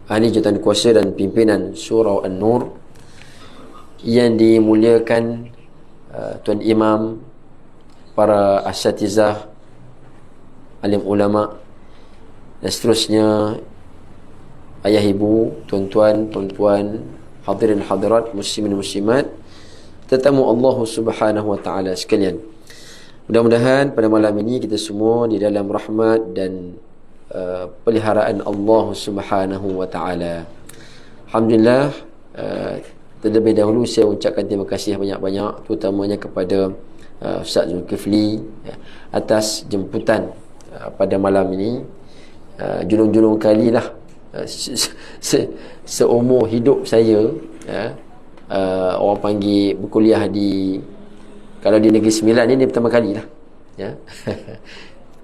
ahli jawatan kuasa dan pimpinan Surau An-Nur yang dimuliakan Tuan Imam, para asatizah, alim ulama dan seterusnya, ayah ibu, tuan-tuan, puan-puan, hadirin hadirat, muslimin muslimat, tetamu Allah Subhanahu wa taala sekalian. Mudah-mudahan pada malam ini kita semua di dalam rahmat dan peliharaan Allah Subhanahu wa taala. Alhamdulillah, terlebih dahulu saya ucapkan terima kasih banyak-banyak, terutamanya kepada Ustaz Zulkifli atas jemputan pada malam ini. Julung-julung kalilah seumur hidup saya, orang panggil berkuliah di, kalau di Negeri Sembilan ni pertama kali lah, ya.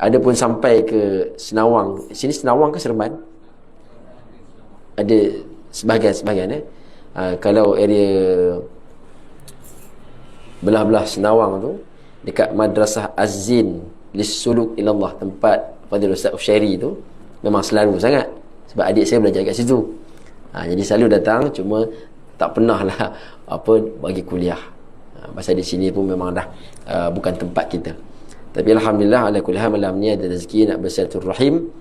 Ada pun sampai ke Senawang. Sini Senawang ke Seremban? Ada sebahagian kalau area belah-belah Senawang tu, dekat Madrasah Az-Zin Lissuluk Ilallah, tempat Fadil Ustaz Ushairi tu, memang selalu sangat, sebab adik saya belajar kat situ. Jadi selalu datang, cuma tak pernah lah bagi kuliah. Pasal di sini pun memang dah bukan tempat kita. Tapi alhamdulillah, ala kulli hal, malam ni ada rezeki nak bersilaturahim.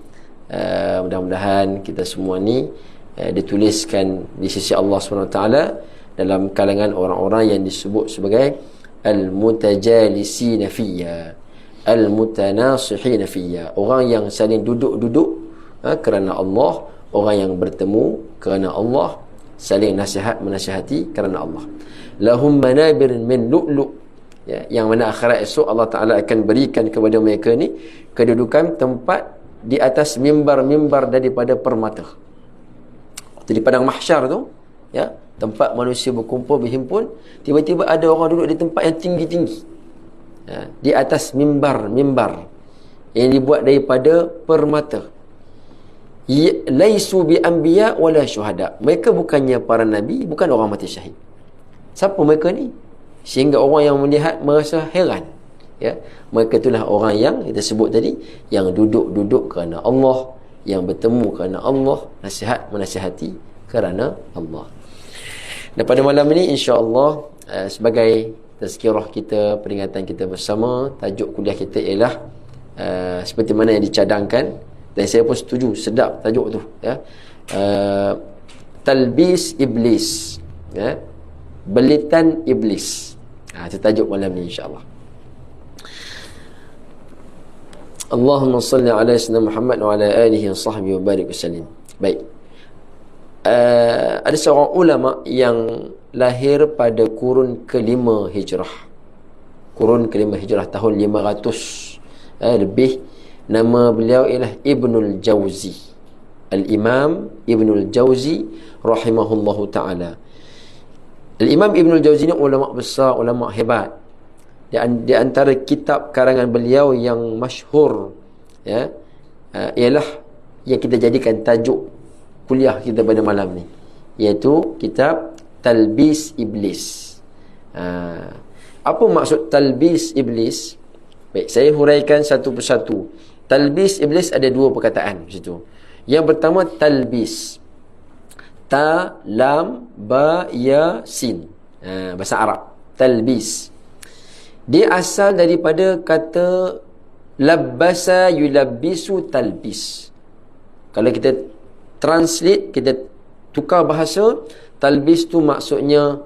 Mudah-mudahan kita semua ni dituliskan di sisi Allah SWT dalam kalangan orang-orang yang disebut sebagai al-mutajalisina fiyya, al-mutanasihina fiyya, orang yang saling duduk-duduk kerana Allah, orang yang bertemu kerana Allah, saling nasihat menasihati kerana Allah. Lahum manabir min lu'lu', ya, yang mana akhirat esok Allah Ta'ala akan berikan kepada mereka ni kedudukan tempat di atas mimbar-mimbar daripada permata. Di padang mahsyar tu, ya, tempat manusia berkumpul berhimpun, tiba-tiba ada orang duduk di tempat yang tinggi-tinggi, ya, di atas mimbar-mimbar yang dibuat daripada permata. Laisu bi anbiya wala syuhada, mereka bukannya para nabi, bukan orang mati syahid. Siapa mereka ni? Sehingga orang yang melihat merasa heran, ya. Mereka itulah orang yang kita sebut tadi, yang duduk-duduk kerana Allah, yang bertemu kerana Allah, nasihat menasihati kerana Allah. Dan pada malam ini insya-Allah, sebagai tazkirah kita, peringatan kita bersama, tajuk kuliah kita ialah seperti mana yang dicadangkan, dan saya pun setuju, sedap tajuk tu, ya. Talbis Iblis, ya, belitan iblis. Itu tajuk malam ni insya-Allah. Allahumma salli ala sayyidina Muhammad wa ala alihi wa sahbihi wa barik wasallim. Baik. Ada seorang ulama yang lahir pada kurun kelima Hijrah. Kurun kelima Hijrah, tahun 500 lebih. Nama beliau ialah Ibnul Jauzi. Al-Imam Ibnul Jauzi rahimahullahu ta'ala. Al-Imam Ibnul Jauzi ni ulama besar, ulama hebat. Di antara kitab karangan beliau yang masyhur, ya, ialah yang kita jadikan tajuk kuliah kita pada malam ni, iaitu kitab Talbis Iblis. Apa maksud Talbis Iblis? Baik, saya huraikan satu persatu. Talbis Iblis ada dua perkataan di situ. Yang pertama talbis, ta, lam, ba, ya, sin, bahasa Arab. Talbis dia asal daripada kata labbasa yulabbisu talbis. Kalau kita translate, kita tukar bahasa, talbis tu maksudnya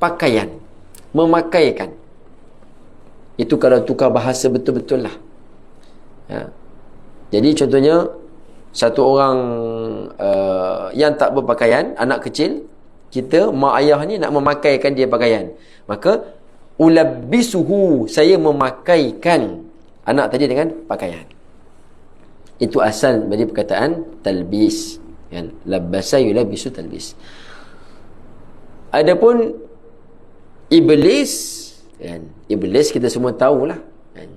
pakaian, memakaikan. Itu kalau tukar bahasa betul-betul lah, ya. Jadi contohnya, satu orang yang tak berpakaian, anak kecil, kita, mak ayah ni nak memakaikan dia pakaian, maka ulabbisuhu, saya memakaikan anak tadi dengan pakaian. Itu asal dari perkataan talbis, kan? Labbasa yulabbisu talbis. Adapun iblis, kan? Iblis kita semua tahulah, kan?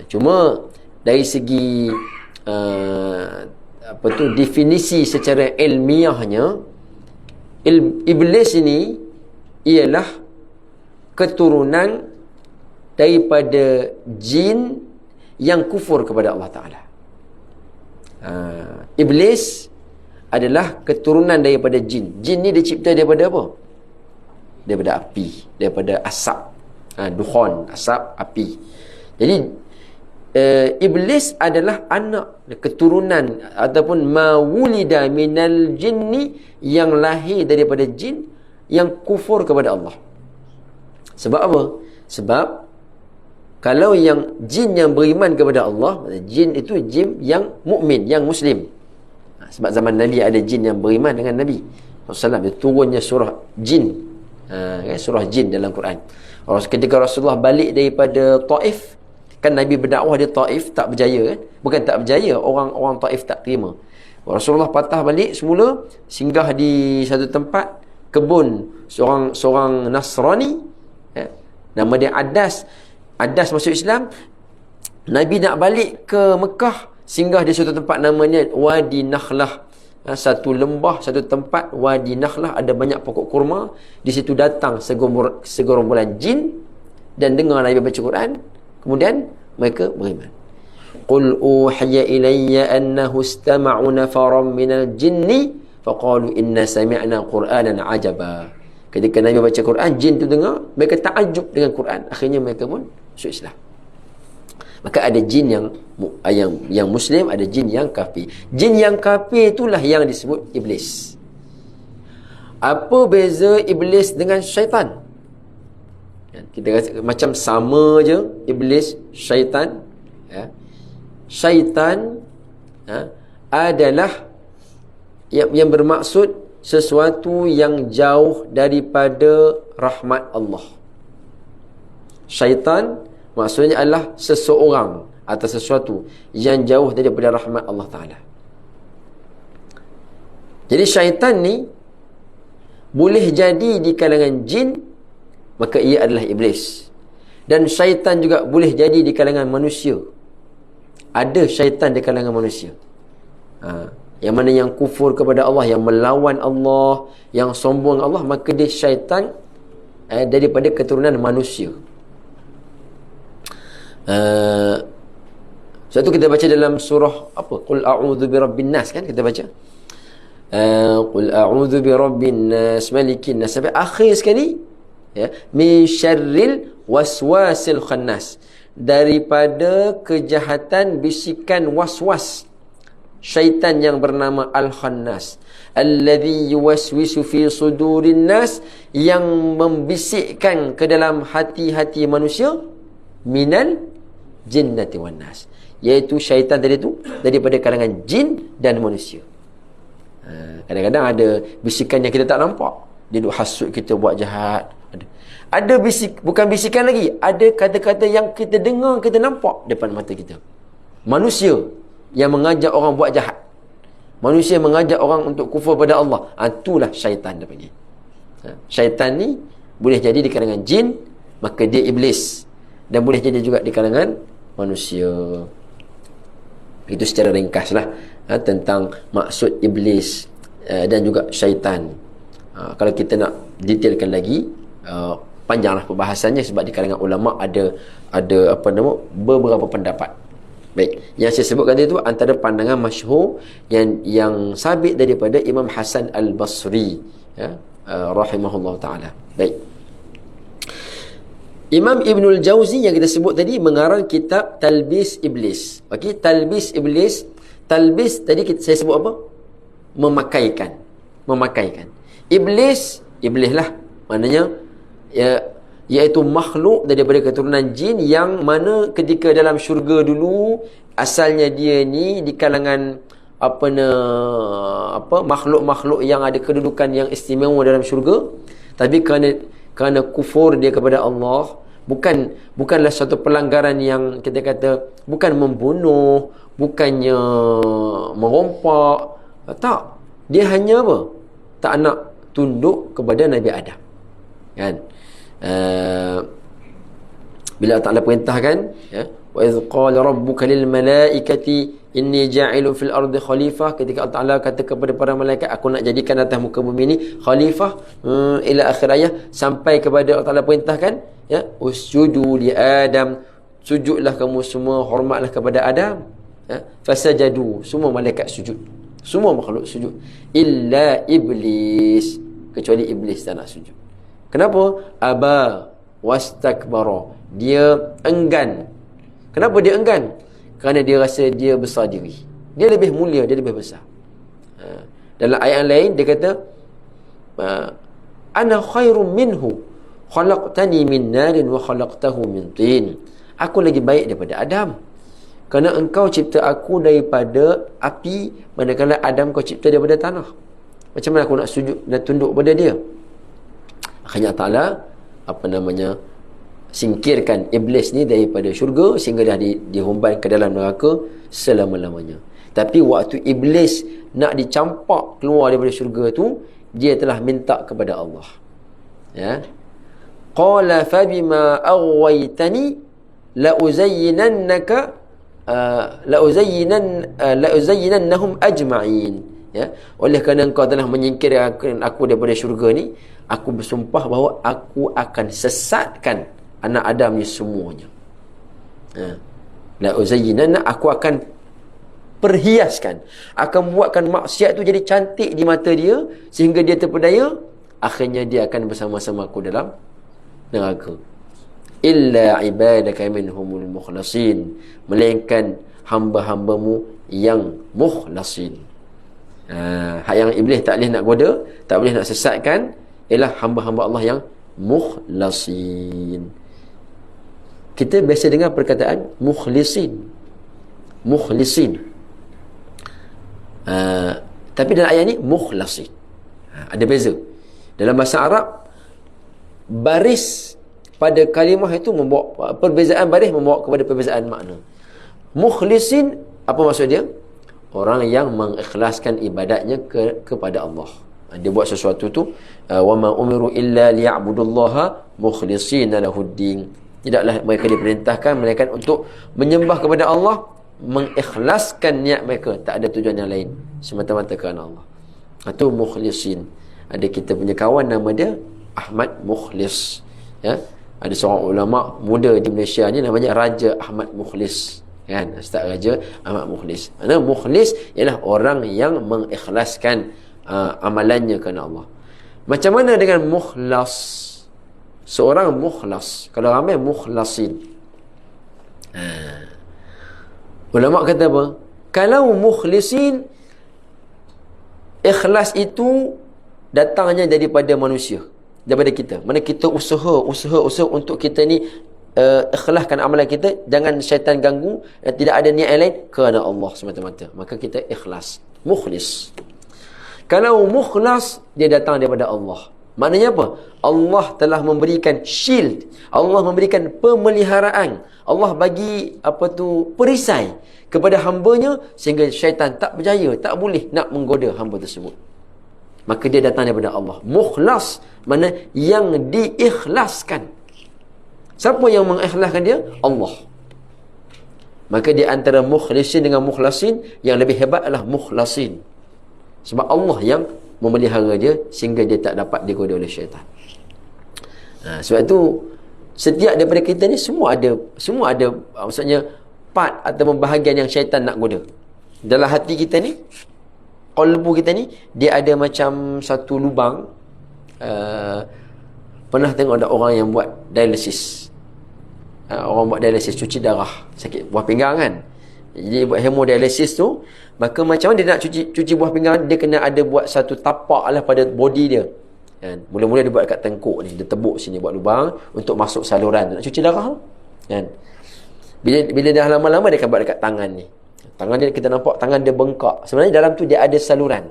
Cuma dari segi definisi secara ilmiahnya, iblis ini ialah keturunan daripada jin yang kufur kepada Allah Ta'ala. Iblis adalah keturunan daripada jin. Jin ni dicipta daripada apa? Daripada api, daripada asap, dukhon, asap, api. Jadi iblis adalah anak keturunan ataupun mawulida minal jinni, yang lahir daripada jin yang kufur kepada Allah. Sebab apa? Sebab kalau yang jin yang beriman kepada Allah, jin itu jin yang mukmin, yang muslim. Sebab zaman Nabi ada jin yang beriman dengan Nabi SAW. Dia turunnya surah jin, surah jin dalam Quran. Ketika Rasulullah balik daripada Taif, kan Nabi berdakwah di Taif, tak berjaya kan? Bukan tak berjaya, orang Taif tak terima. Rasulullah patah balik semula, singgah di satu tempat kebun seorang Nasrani, nama dia Adas masuk Islam. Nabi nak balik ke Mekah, singgah di satu tempat namanya Wadi Nakhlah, satu lembah, satu tempat Wadi Nakhlah, ada banyak pokok kurma. Di situ datang segerombolan jin dan dengar Nabi baca Quran, kemudian mereka beriman. Qul uhiya ilayya annahu istama'u nafaran minal jinni faqalu inna sami'na qur'anan ajaba. Ketika Nabi baca Quran, jin tu dengar, mereka takjub dengan Quran, akhirnya mereka pun masuk Islam. Maka ada jin yang muslim, ada jin yang kafir. Jin yang kafir itulah yang disebut iblis. Apa beza iblis dengan syaitan? Kita rasa macam sama je, iblis, syaitan. Syaitan adalah yang bermaksud sesuatu yang jauh daripada rahmat Allah. Syaitan maksudnya adalah seseorang atau sesuatu yang jauh daripada rahmat Allah Ta'ala. Jadi syaitan ni boleh jadi di kalangan jin, maka ia adalah iblis. Dan syaitan juga boleh jadi di kalangan manusia. Ada syaitan di kalangan manusia, yang mana yang kufur kepada Allah, yang melawan Allah, yang sombong Allah, maka dia syaitan daripada keturunan manusia. Satu kita baca dalam surah apa? Qul a'udzu birabbin nas, kan kita baca. Qul a'udzu birabbin nas malikin nas, sampai akhir sekali, ya, min syarril waswasil khannas, daripada kejahatan bisikan waswas syaitan yang bernama Al-Khannas, alladhi yuwaswisu fi sudurin nas, yang membisikkan ke dalam hati-hati manusia, minal jinnati wan nas, iaitu syaitan tadi tu daripada kalangan jin dan manusia. Kadang-kadang ada bisikan yang kita tak nampak, dia duk hasut kita buat jahat. Ada bukan bisikan lagi, ada kata-kata yang kita dengar, kita nampak depan mata kita. Manusia yang mengajak orang buat jahat, manusia mengajak orang untuk kufur pada Allah, itulah syaitan dia panggil. Syaitan ni boleh jadi di kalangan jin, maka dia iblis, dan boleh jadi juga di kalangan manusia. Itu secara ringkaslah tentang maksud iblis dan juga syaitan. Kalau kita nak detailkan lagi, panjanglah perbahasannya, sebab di kalangan ulama ada beberapa pendapat. Baik, yang saya sebutkan itu antara pandangan masyhur yang sabit daripada Imam Hasan Al-Basri, rahimahullah taala. Baik. Imam Ibnul Jauzi yang kita sebut tadi mengarang kitab Talbis Iblis. Okey, Talbis Iblis. Talbis tadi saya sebut apa? Memakaikan. Iblis lah maknanya iaitu makhluk daripada keturunan jin, yang mana ketika dalam syurga dulu asalnya dia ni di kalangan makhluk-makhluk yang ada kedudukan yang istimewa dalam syurga, tapi kerana kufur dia kepada Allah, bukanlah satu pelanggaran yang kita kata, bukan membunuh, bukannya merompak, tak, dia hanya tak nak tunduk kepada Nabi Adam, kan? Bila Allah Ta'ala perintahkan, wa idh qala rabbuka lil malaikati inni ja'ilun fil ardi khalifah, ketika Allah Ta'ala kata kepada para malaikat, aku nak jadikan atas muka bumi ini khalifah, ila akhir ayat, sampai kepada Allah Ta'ala perintahkan, usjudu li Adam, sujudlah kamu semua, hormatlah kepada Adam. Fasajadu, semua malaikat sujud. Semua makhluk sujud. Illa iblis, kecuali iblis tak nak sujud. Kenapa? Aba wastakbara, dia enggan. Kenapa dia enggan? Kerana dia rasa dia besar diri. Dia lebih mulia, dia lebih besar. Dalam ayat yang lain dia kata, ana khairum minhu khalaqtani min narin wa khalaqtahu min tin. Aku lagi baik daripada Adam, kerana engkau cipta aku daripada api, manakala Adam kau cipta daripada tanah. Macam mana aku nak sujud dan tunduk pada dia? Akhirnya Ta'ala singkirkan iblis ni daripada syurga, sehingga dah dihumban ke dalam neraka selama-lamanya. Tapi waktu iblis nak dicampak keluar daripada syurga tu, dia telah minta kepada Allah. Ya. Qala fabima aghwaytani la'uzayyinannahum ajma'in. Ya, oleh kerana engkau telah menyingkirkan aku daripada syurga ni, aku bersumpah bahawa aku akan sesatkan anak Adam ni semuanya. La'uzayyinanna, aku akan perhiaskan, akan buatkan maksiat tu jadi cantik di mata dia, sehingga dia terpedaya. Akhirnya dia akan bersama-sama aku dalam neraka. Illa ibadaka minhumul mukhlasin, melainkan hamba-hambamu yang mukhlasin. Hak yang iblis tak boleh nak goda, tak boleh nak sesatkan, ialah hamba-hamba Allah yang mukhlasin. Kita biasa dengar perkataan mukhlisin. Tapi dalam ayat ni mukhlasin. Ada beza. Dalam bahasa Arab, baris pada kalimah itu membawa perbezaan baris, membawa kepada perbezaan makna. Mukhlisin, apa maksud dia? Orang yang mengikhlaskan ibadatnya kepada Allah. Dia buat sesuatu tu, wa ma umiru illa liya'budullaha mukhlishina lahuddin. Tidaklah mereka diperintahkan melainkan untuk menyembah kepada Allah, mengikhlaskan niat mereka, tak ada tujuan yang lain, semata-mata kerana Allah. Itu mukhlisin. Ada kita punya kawan nama dia Ahmad Mukhlis. Ya, ada seorang ulama muda di Malaysia ni namanya Raja Ahmad Mukhlis. Kan, Ustaz Raja Ahmad Mukhlis. Mana mukhlis ialah orang yang mengikhlaskan amalannya kerana Allah. Macam mana dengan mukhlas? Seorang mukhlas, kalau ramai mukhlasin. Ulama kata apa? Kalau mukhlisin, ikhlas itu datangnya daripada manusia, daripada kita. Mana kita usaha untuk kita ni ikhlaskan amalan kita, jangan syaitan ganggu, dan tidak ada niat yang lain, kerana Allah semata-mata, maka kita ikhlas, mukhlis. Kalau mukhlas, dia datang daripada Allah. Maknanya apa? Allah telah memberikan shield, Allah memberikan pemeliharaan, Allah bagi perisai kepada hambanya, sehingga syaitan tak berjaya, tak boleh nak menggoda hamba tersebut. Maka dia datang daripada Allah. Mukhlas mana yang diikhlaskan. Siapa yang mengikhlaskan dia? Allah. Maka di antara mukhlisin dengan mukhlasin, yang lebih hebat adalah mukhlasin. Sebab Allah yang memelihara dia, sehingga dia tak dapat digoda oleh syaitan. Sebab itu setiap daripada kita ni semua ada maksudnya part atau bahagian yang syaitan nak goda. Dalam hati kita ni, qalbu kita ni, dia ada macam satu lubang. Pernah tengok ada orang yang buat dialisis. Orang buat dialisis, cuci darah, sakit buah pinggang kan. Jadi buat hemodialisis tu, maka macam mana dia nak cuci buah pinggang, dia kena ada buat satu tapak lah pada body dia kan. Mula-mula dia buat dekat tengkuk ni, dia tebuk sini, buat lubang untuk masuk saluran nak cuci darah kan. Bila dah lama-lama, dia akan buat dekat tangan ni. Tangan dia, kita nampak tangan dia bengkak, sebenarnya dalam tu dia ada saluran.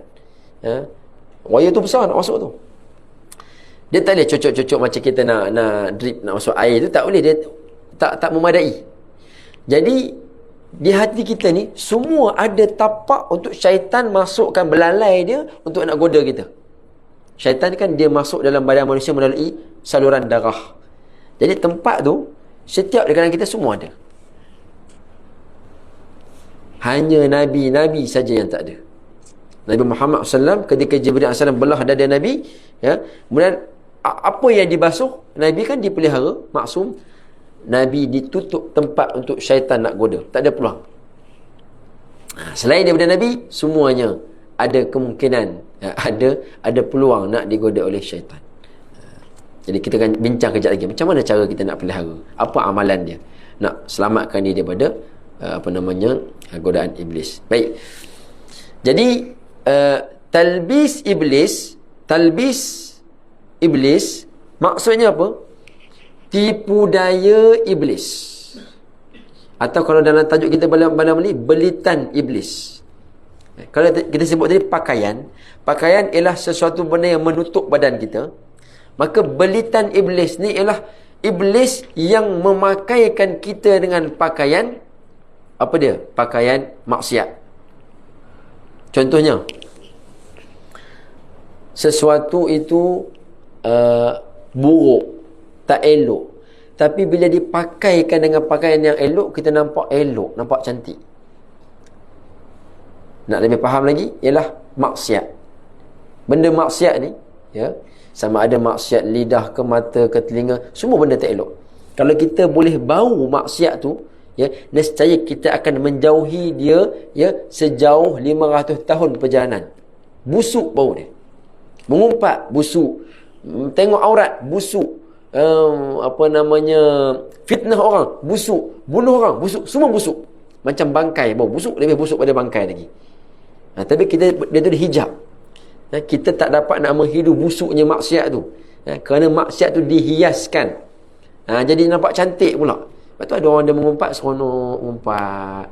Wire tu besar nak masuk tu. Dia tak boleh cocok-cocok macam kita nak drip, nak masuk air tu, tak boleh, dia tak memadai. Jadi di hati kita ni semua ada tapak untuk syaitan masukkan belalai dia untuk nak goda kita. Syaitan kan dia masuk dalam badan manusia melalui saluran darah. Jadi tempat tu setiap di kalangan kita semua ada. Hanya Nabi saja yang tak ada. Nabi Muhammad SAW, ketika Jibril SAW belah dada Nabi, ya, kemudian apa yang dibasuh, Nabi kan dipelihara, maksum. Nabi ditutup tempat untuk syaitan nak goda, tak ada peluang. Selain daripada Nabi, semuanya ada kemungkinan, ada peluang nak digoda oleh syaitan. Jadi kita akan bincang kejap lagi macam mana cara kita nak pelihara, apa amalan dia nak selamatkan dia daripada godaan iblis. Baik. Jadi talbis iblis maksudnya apa? Tipu daya iblis. Atau kalau dalam tajuk kita malam ni, belitan iblis. Kalau kita sebut tadi pakaian ialah sesuatu benda yang menutup badan kita. Maka belitan iblis ni ialah iblis yang memakaikan kita dengan pakaian, apa dia? Pakaian maksiat. Contohnya, sesuatu itu buruk, tak elok. Tapi bila dipakaikan dengan pakaian yang elok, kita nampak elok, nampak cantik. Nak lebih faham lagi, ialah maksiat. Benda maksiat ni, ya, sama ada maksiat lidah ke mata ke telinga, semua benda tak elok. Kalau kita boleh bau maksiat tu, ya, nescaya kita akan menjauhi dia, ya, sejauh 500 tahun perjalanan. Busuk bau dia. Mengumpat, busuk. Tengok aurat, busuk. Fitnah orang, busuk. Bunuh orang, busuk. Semua busuk. Macam bangkai, bau busuk, lebih busuk pada bangkai lagi. Tapi dia tu dihijab. Kita tak dapat nak menghidu busuknya maksiat tu, kerana maksiat tu dihiaskan, jadi nampak cantik pula. Lepas tu ada orang dia mengumpat, seronok mengumpat,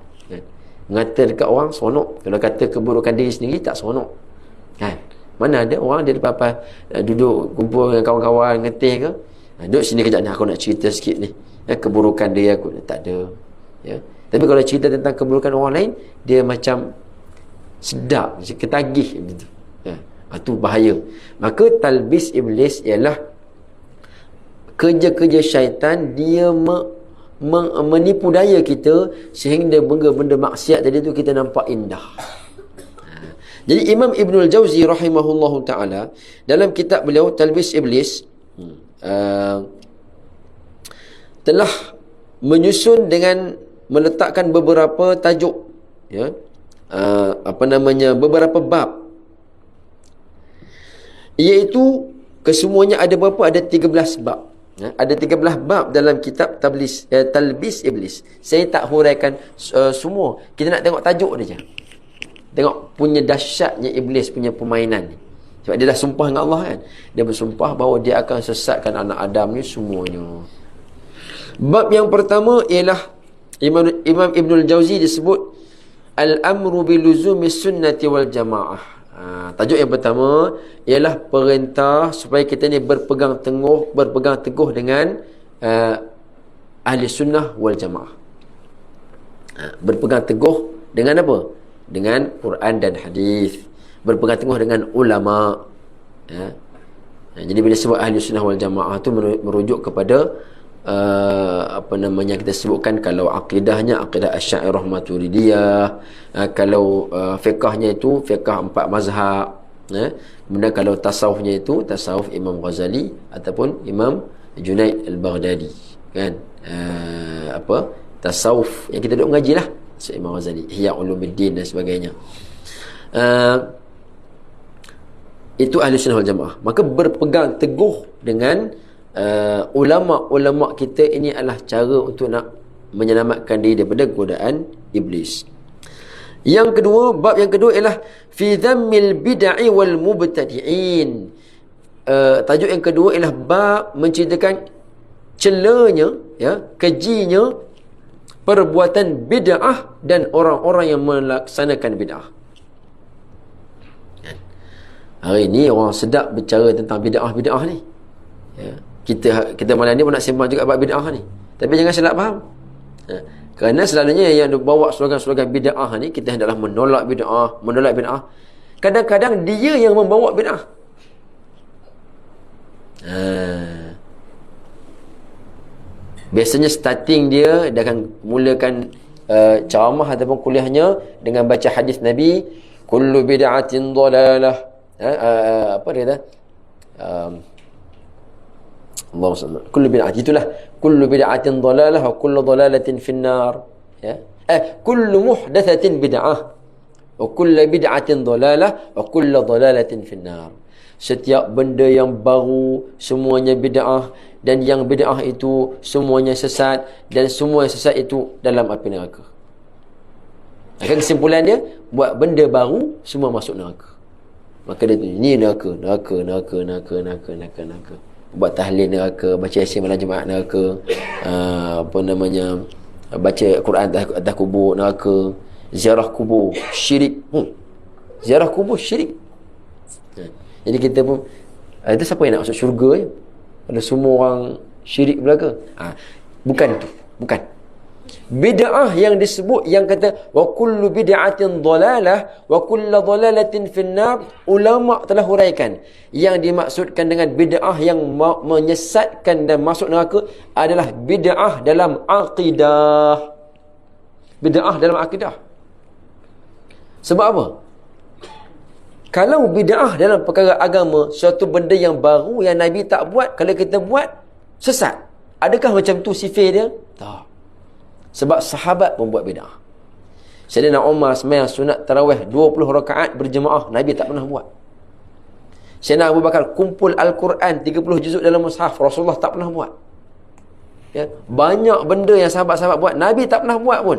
ngata dekat orang, seronok. Kalau kata keburukan diri sendiri, tak seronok. Mana ada orang dia lepas duduk kumpul dengan kawan-kawan ngetih ke, duduk sini kejap ni, aku nak cerita sikit ni, keburukan dia aku, tak ada, ya. Tapi kalau cerita tentang keburukan orang lain, dia macam sedap, macam ketagih gitu. Itu bahaya. Maka talbis iblis ialah kerja-kerja syaitan. Dia menipu daya kita sehingga benda-benda maksiat tadi tu kita nampak indah. Jadi Imam Ibnul Jauzi rahimahullahu ta'ala dalam kitab beliau Talbis Iblis telah menyusun dengan meletakkan beberapa tajuk, ya, beberapa bab, iaitu kesemuanya ada berapa? Ada 13 bab. Ada 13 bab dalam kitab Talbis Iblis. Saya tak huraikan semua. Kita nak tengok tajuk dia je. Tengok punya dahsyatnya iblis punya permainan ni. Sebab dia dah sumpah dengan Allah kan. Dia bersumpah bahawa dia akan sesatkan anak Adam ni semuanya. Bab yang pertama ialah Imam Ibnul Jauzi disebut Al-amru biluzumi sunnati wal jamaah. Tajuk yang pertama ialah perintah supaya kita ni berpegang teguh dengan ahli sunnah wal jamaah. Berpegang teguh dengan apa? Dengan Quran dan hadis. Berpegang teguh dengan ulama, ya. Jadi bila sebut ahli sunnah wal jamaah tu merujuk kepada kita sebutkan, kalau akidahnya akidah Asy'ariyah Maturidiyah, kalau fiqahnya itu fiqah 4 mazhab, kemudian kalau tasawufnya itu tasawuf Imam Ghazali ataupun Imam Junaid Al-Baghdadi, kan, tasawuf yang kita duk mengaji lah, Imam Ghazali, Ihya Ulumuddin dan sebagainya. Itu ahli sunnah wal jamaah. Maka berpegang teguh dengan ulama-ulama kita ini adalah cara untuk nak menyelamatkan diri daripada godaan iblis. Yang kedua, bab yang kedua ialah fi dhammil bid'i wal mubtadi'in. Tajuk yang kedua ialah bab menceritakan celanya, ya, kejinya perbuatan bid'ah dan orang-orang yang melaksanakan bid'ah. Hari ni orang sedap bicara tentang bid'ah ni, ya. Kita malam ni pun nak sembang juga bab bid'ah ni. Tapi jangan salah faham. Kerana selalunya yang bawa slogan-slogan bid'ah ni, kita hendaklah menolak bid'ah. Kadang-kadang dia yang membawa bid'ah. Biasanya starting dia akan mulakan ceramah ataupun kuliahnya dengan baca hadis Nabi, kullu bid'atin dhalalah. Apa dia kata? Allahumma salli. Kullu bid'ah, itulah kullu bid'atin dhalalah wa kullu dhalalatin finnar, ya. Kullu muhdatsatin bid'ah. wa kullu bid'atin dhalalah wa kullu dhalalatin finnar. Setiap benda yang baru semuanya bid'ah, dan yang bid'ah itu semuanya sesat, dan semua yang sesat itu dalam api neraka. Akan kesimpulan dia, buat benda baru semua masuk neraka. Maka dia ni neraka. Buat tahlil neraka, baca yasin malam Jumaat neraka, baca Quran atas kubur neraka, ziarah kubur syirik. Ziarah kubur syirik. Jadi kita pun itu siapa yang nak masuk syurga je? Ada semua orang syirik belaka. Bukan tu, bukan. Bid'ah yang disebut, yang kata wa kullu bid'atin dhalalah wa kullu dhalalatin finnar, ulama telah huraikan yang dimaksudkan dengan bid'ah yang menyesatkan dan masuk neraka adalah bid'ah dalam akidah. Bid'ah dalam akidah. Sebab apa? Kalau bid'ah dalam perkara agama, suatu benda yang baru yang Nabi tak buat, kalau kita buat, sesat. Adakah macam tu sifir dia? Tak. Sebab sahabat pun buat bid'ah. Sayyidina Umar sembahyang sunat tarawih 20 rakaat berjemaah, Nabi tak pernah buat. Sayyidina Abu Bakar kumpul Al-Quran 30 juzuk dalam mushaf, Rasulullah tak pernah buat. Ya, banyak benda yang sahabat-sahabat buat, Nabi tak pernah buat pun.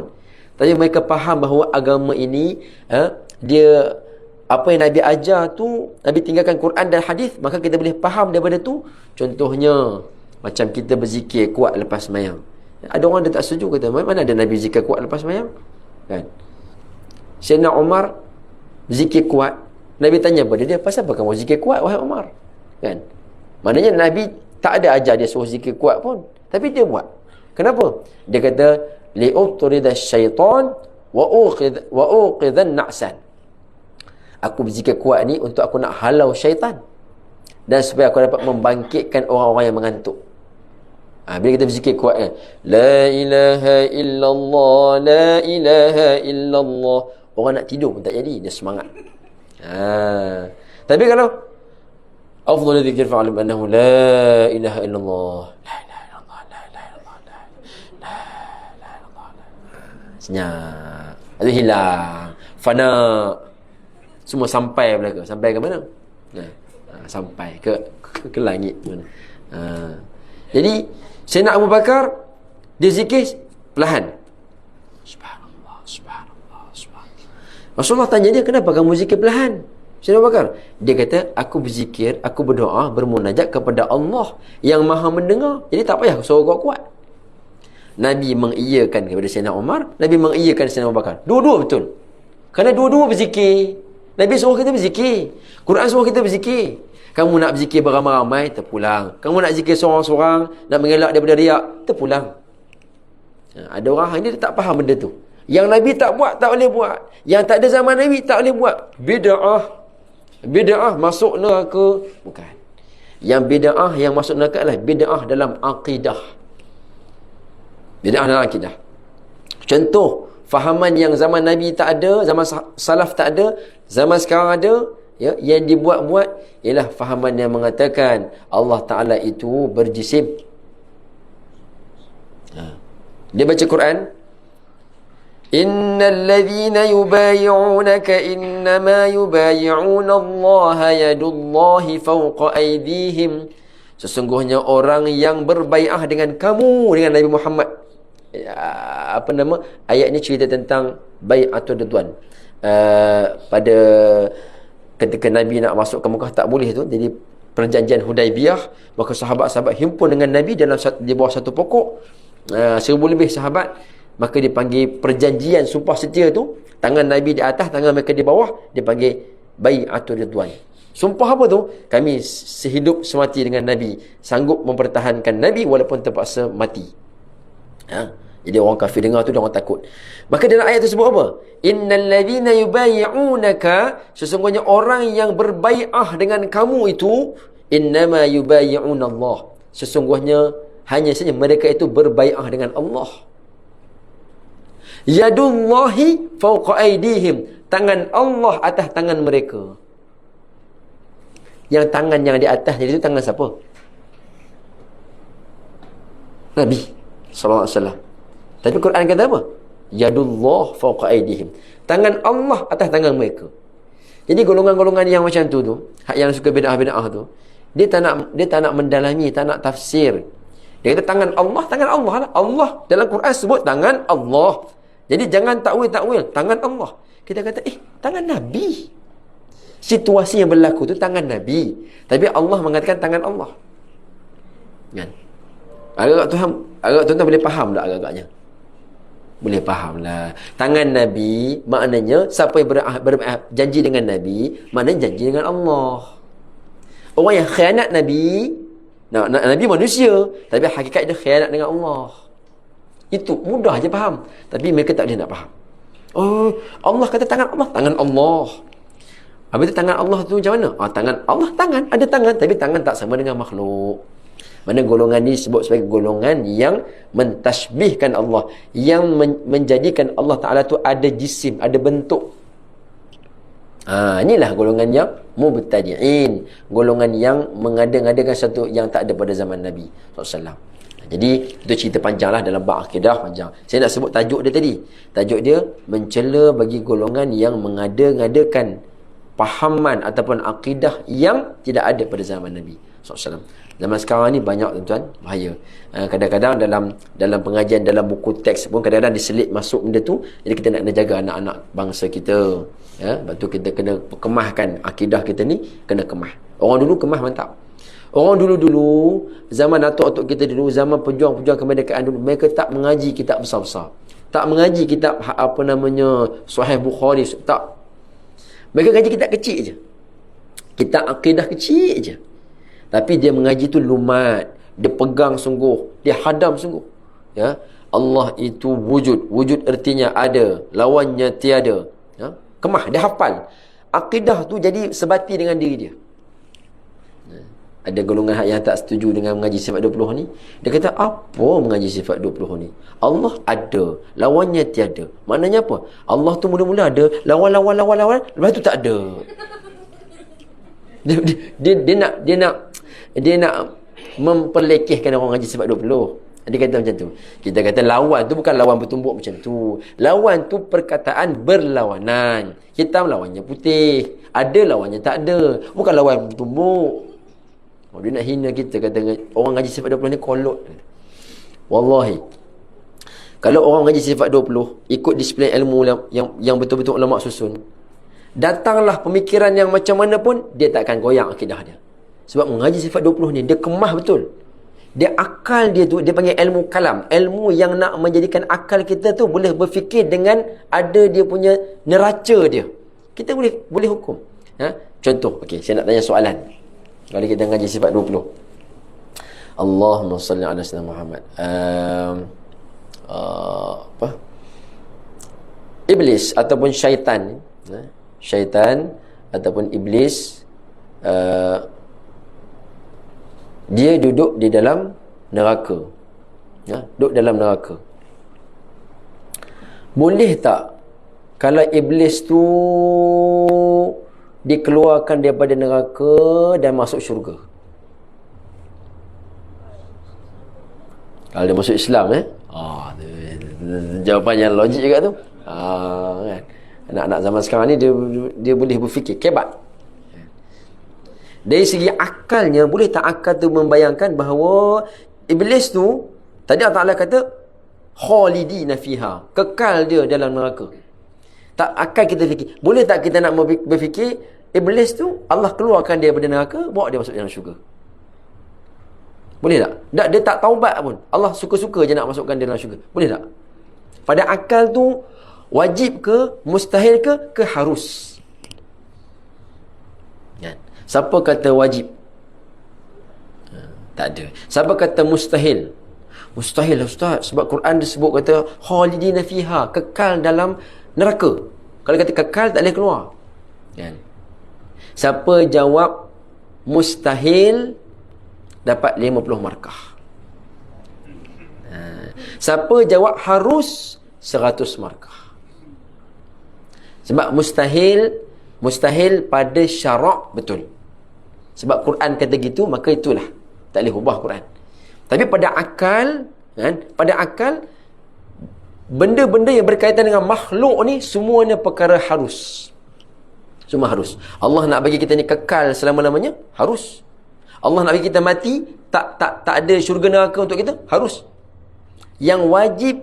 Tapi mereka faham bahawa agama ini, dia apa yang Nabi ajar tu, Nabi tinggalkan Quran dan hadis, maka kita boleh faham daripada tu. Contohnya macam kita berzikir kuat lepas sembahyang. Ada orang dia tak setuju, kata mana ada Nabi zikir kuat lepas sembahyang, kan? Sayyidina Umar zikir kuat, Nabi tanya pada dia, pasal apa kamu zikir kuat wahai Umar, kan? Maknanya Nabi tak ada ajar dia suruh zikir kuat pun, tapi dia buat. Kenapa? Dia kata li'utrida syaitan wa uqidhan na'san. Aku berzikir kuat ni untuk aku nak halau syaitan, dan supaya aku dapat membangkitkan orang-orang yang mengantuk. Bila kita berzikir kuat kan, la ilaha illallah, la ilaha illallah, orang nak tidur pun tak jadi, dia semangat. Tapi kalau afdhalu dzikr fa'lam annahu la ilaha illallah, la ilaha illallah, la ilaha illallah, la ilaha illallah, senyap, itu hilang, fana, semua sampai belaka. Sampai ke mana? Sampai ke langit mana. Jadi Sayyidina Abu Bakar dia zikir perlahan. Subhanallah, subhanallah, subhanallah. Rasulullah tanya dia, kenapa kamu zikir perlahan, Sayyidina Abu Bakar? Dia kata, aku berzikir, aku berdoa, bermunajat kepada Allah yang maha mendengar. Jadi tak payah suruh kuat-kuat. Nabi mengiyakan kepada Sayyidina Umar, Nabi mengiyakan Sayyidina Abu Bakar. Dua-dua betul. Kerana dua-dua berzikir. Nabi suruh kita berzikir, Quran suruh kita berzikir. Kamu nak berzikir beramai-ramai, terpulang. Kamu nak zikir seorang-seorang, nak mengelak daripada riak, terpulang. Ada orang ini dia tak faham benda tu. Yang Nabi tak buat, tak boleh buat. Yang tak ada zaman Nabi, tak boleh buat. Bid'ah masuk neraka. Bukan. Yang bid'ah yang masuk neraka adalah bid'ah dalam akidah. Bid'ah dalam akidah. Contoh, fahaman yang zaman Nabi tak ada, zaman salaf tak ada, zaman sekarang ada, ya, yang dibuat-buat ialah fahaman yang mengatakan Allah Ta'ala itu berjisim. Dia baca Quran, innal ladhina yubayi'unaka innama yubayi'una Allah yadullahi fawqa aydihim. Sesungguhnya orang yang berbai'ah dengan kamu, dengan Nabi Muhammad, ayat ni cerita tentang bai'atul ridwan. Pada ketika Nabi nak masuk ke Mekah tak boleh tu, jadi perjanjian Hudaibiyah, maka sahabat-sahabat himpun dengan Nabi di bawah satu pokok, 1000 lebih sahabat, maka dipanggil perjanjian sumpah setia tu. Tangan Nabi di atas, tangan mereka di bawah, dipanggil bai'atul ridwan. Sumpah apa tu? Kami sehidup semati dengan Nabi, sanggup mempertahankan Nabi walaupun terpaksa mati. Jadi orang kafir dengar tu, dia orang takut. Maka dalam ayat tersebut apa? Innal ladzina yubayyi'unaka, sesungguhnya orang yang berbai'ah dengan kamu itu, innama yubayyi'una Allah, sesungguhnya hanya saja mereka itu berbai'ah dengan Allah. Yadullahi fawqa aydihim, tangan Allah atas tangan mereka. Yang tangan yang di atas itu tangan siapa? Nabi sallallahu alaihi wasallam. Tapi Quran kata apa? Yadullah fawqa aydihim. Tangan Allah atas tangan mereka. Jadi golongan-golongan yang macam tu, yang suka bid'ah-bid'ah tu, dia tak nak mendalami, tak nak tafsir. Dia kata tangan Allah lah. Allah dalam Quran sebut tangan Allah. Jadi jangan takwil, tangan Allah. Kita kata, tangan Nabi. Situasi yang berlaku tu tangan Nabi. Tapi Allah mengatakan tangan Allah. Kan? Agak tuan-tuan boleh faham tak agak-agaknya? Boleh faham lah. Tangan Nabi maknanya siapa yang janji dengan Nabi, maknanya janji dengan Allah. Orang yang khianat Nabi, Nabi manusia, tapi hakikat dia khianat dengan Allah. Itu mudah je faham. Tapi mereka tak boleh nak faham. Oh, Allah kata tangan Allah, tangan Allah. Habis tu tangan Allah tu macam mana? Tangan Allah, tangan. Ada tangan, tapi tangan tak sama dengan makhluk. Mana golongan ni disebut sebagai golongan yang mentashbihkan Allah, yang menjadikan Allah Ta'ala tu ada jisim, ada bentuk. Inilah golongan yang mubtadi'in, golongan yang mengada-ngadakan satu yang tak ada pada zaman Nabi SAW. Jadi itu cerita panjang lah dalam bab akidah, panjang. Saya nak sebut tajuk dia tadi. Tajuk dia mencela bagi golongan yang mengada-ngadakan pahaman ataupun akidah yang tidak ada pada zaman Nabi SAW. Zaman sekarang ni banyak tuan-tuan, bahaya. Kadang-kadang dalam pengajian, dalam buku teks pun kadang-kadang diselit masuk benda tu. Jadi kita nak kena jaga anak-anak bangsa kita. Lepas tu kita kena kemahkan akidah kita ni, kena kemah. Orang dulu kemah mantap. Orang dulu-dulu, zaman atuk-atuk kita dulu, zaman pejuang-pejuang kemerdekaan dulu, mereka tak mengaji kitab besar-besar. Tak mengaji kitab Sahih Bukhari, tak. Mereka ngaji kitab kecil je. Kitab akidah kecil je. Tapi dia mengaji tu lumat, dia pegang sungguh, dia hadam sungguh. Ya, Allah itu wujud. Wujud artinya ada, lawannya tiada. Ya, kemah, dia hafal. Akidah tu jadi sebati dengan diri dia. Ada golongan yang tak setuju dengan mengaji sifat 20 ni. Dia kata, apa mengaji sifat 20 ni? Allah ada, lawannya tiada. Maknanya apa? Allah tu mula-mula ada, lawan, lepas tu tak ada. Dia nak memperlekehkan orang ngaji sifat 20. Dia kata macam tu. Kita kata lawan tu bukan lawan bertumbuk macam tu. Lawan tu perkataan berlawanan. Hitam lawannya putih. Ada lawannya tak ada. Bukan lawan bertumbuk. Dia nak hina kita, kata orang ngaji sifat 20 ni kolot. Wallahi, kalau orang ngaji sifat 20 ikut disiplin ilmu yang betul-betul ulama susun, datanglah pemikiran yang macam mana pun, dia tak akan goyang akidah dia. Sebab mengaji sifat 20 ni, dia kemah betul. Dia akal dia tu, dia panggil ilmu kalam. Ilmu yang nak menjadikan akal kita tu boleh berfikir dengan ada dia punya neraca dia. Kita boleh hukum. Contoh, saya nak tanya soalan. Kalau kita ngaji sifat 20, Allahumma salli ala sayyidina Muhammad. Iblis ataupun syaitan, ataupun iblis, dia duduk di dalam neraka. Duduk dalam neraka. Boleh tak kalau iblis tu dikeluarkan daripada neraka dan masuk syurga? Kalau dia masuk Islam, jawapan yang logik juga tu. Kan? Anak-anak zaman sekarang ni dia boleh berfikir kebat. Dari segi akalnya, boleh tak akal tu membayangkan bahawa iblis tu, tadi Allah Ta'ala kata khalidina fiha, kekal dia dalam neraka. Tak akal kita fikir. Boleh tak kita nak berfikir iblis tu Allah keluarkan dia daripada neraka, bawa dia masuk dalam syurga? Boleh tak? Dia tak taubat pun, Allah suka-suka je nak masukkan dia dalam syurga. Boleh tak? Pada akal tu wajib ke, mustahil ke harus? Siapa kata wajib? Tak ada. Siapa kata mustahil? Mustahil lah Ustaz, sebab Quran disebut kata khalidina fiha, kekal dalam neraka. Kalau kata kekal, tak boleh keluar. Kan? Siapa jawab mustahil dapat 50 markah. Siapa jawab harus 100 markah. Sebab mustahil pada syarak betul. Sebab Quran kata gitu, maka itulah. Tak boleh ubah Quran. Tapi pada akal, kan? Pada akal benda-benda yang berkaitan dengan makhluk ni semuanya perkara harus. Semua harus. Allah nak bagi kita ni kekal selama-lamanya, harus. Allah nak bagi kita mati, tak ada syurga neraka untuk kita, harus. Yang wajib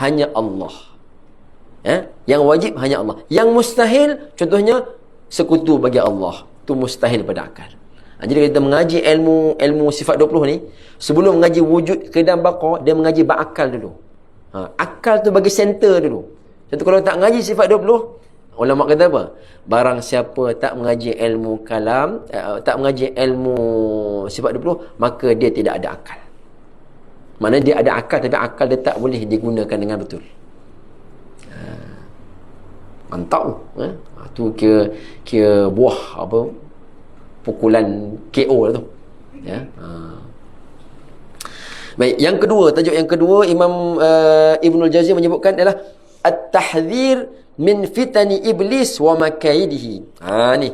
hanya Allah. Yang wajib hanya Allah. Yang mustahil, contohnya sekutu bagi Allah. Itu mustahil pada akal. Jadi kita mengaji ilmu sifat 20 ni, sebelum mengaji wujud keadaan baqa, dia mengaji bakal dulu. Akal tu bagi center dulu. Contoh kalau tak mengaji sifat 20, ulama kata apa? Barang siapa tak mengaji ilmu kalam, tak mengaji ilmu sifat 20, maka dia tidak ada akal. Maknanya dia ada akal, tapi akal dia tak boleh digunakan dengan betul. Mantap. Tu kira buah apa, pukulan KO lah tu. Baik, yang kedua, tajuk yang kedua Imam Ibnul Jauzi menyebutkan adalah at-tahdhir min fitani iblis wa makaidihi. Ni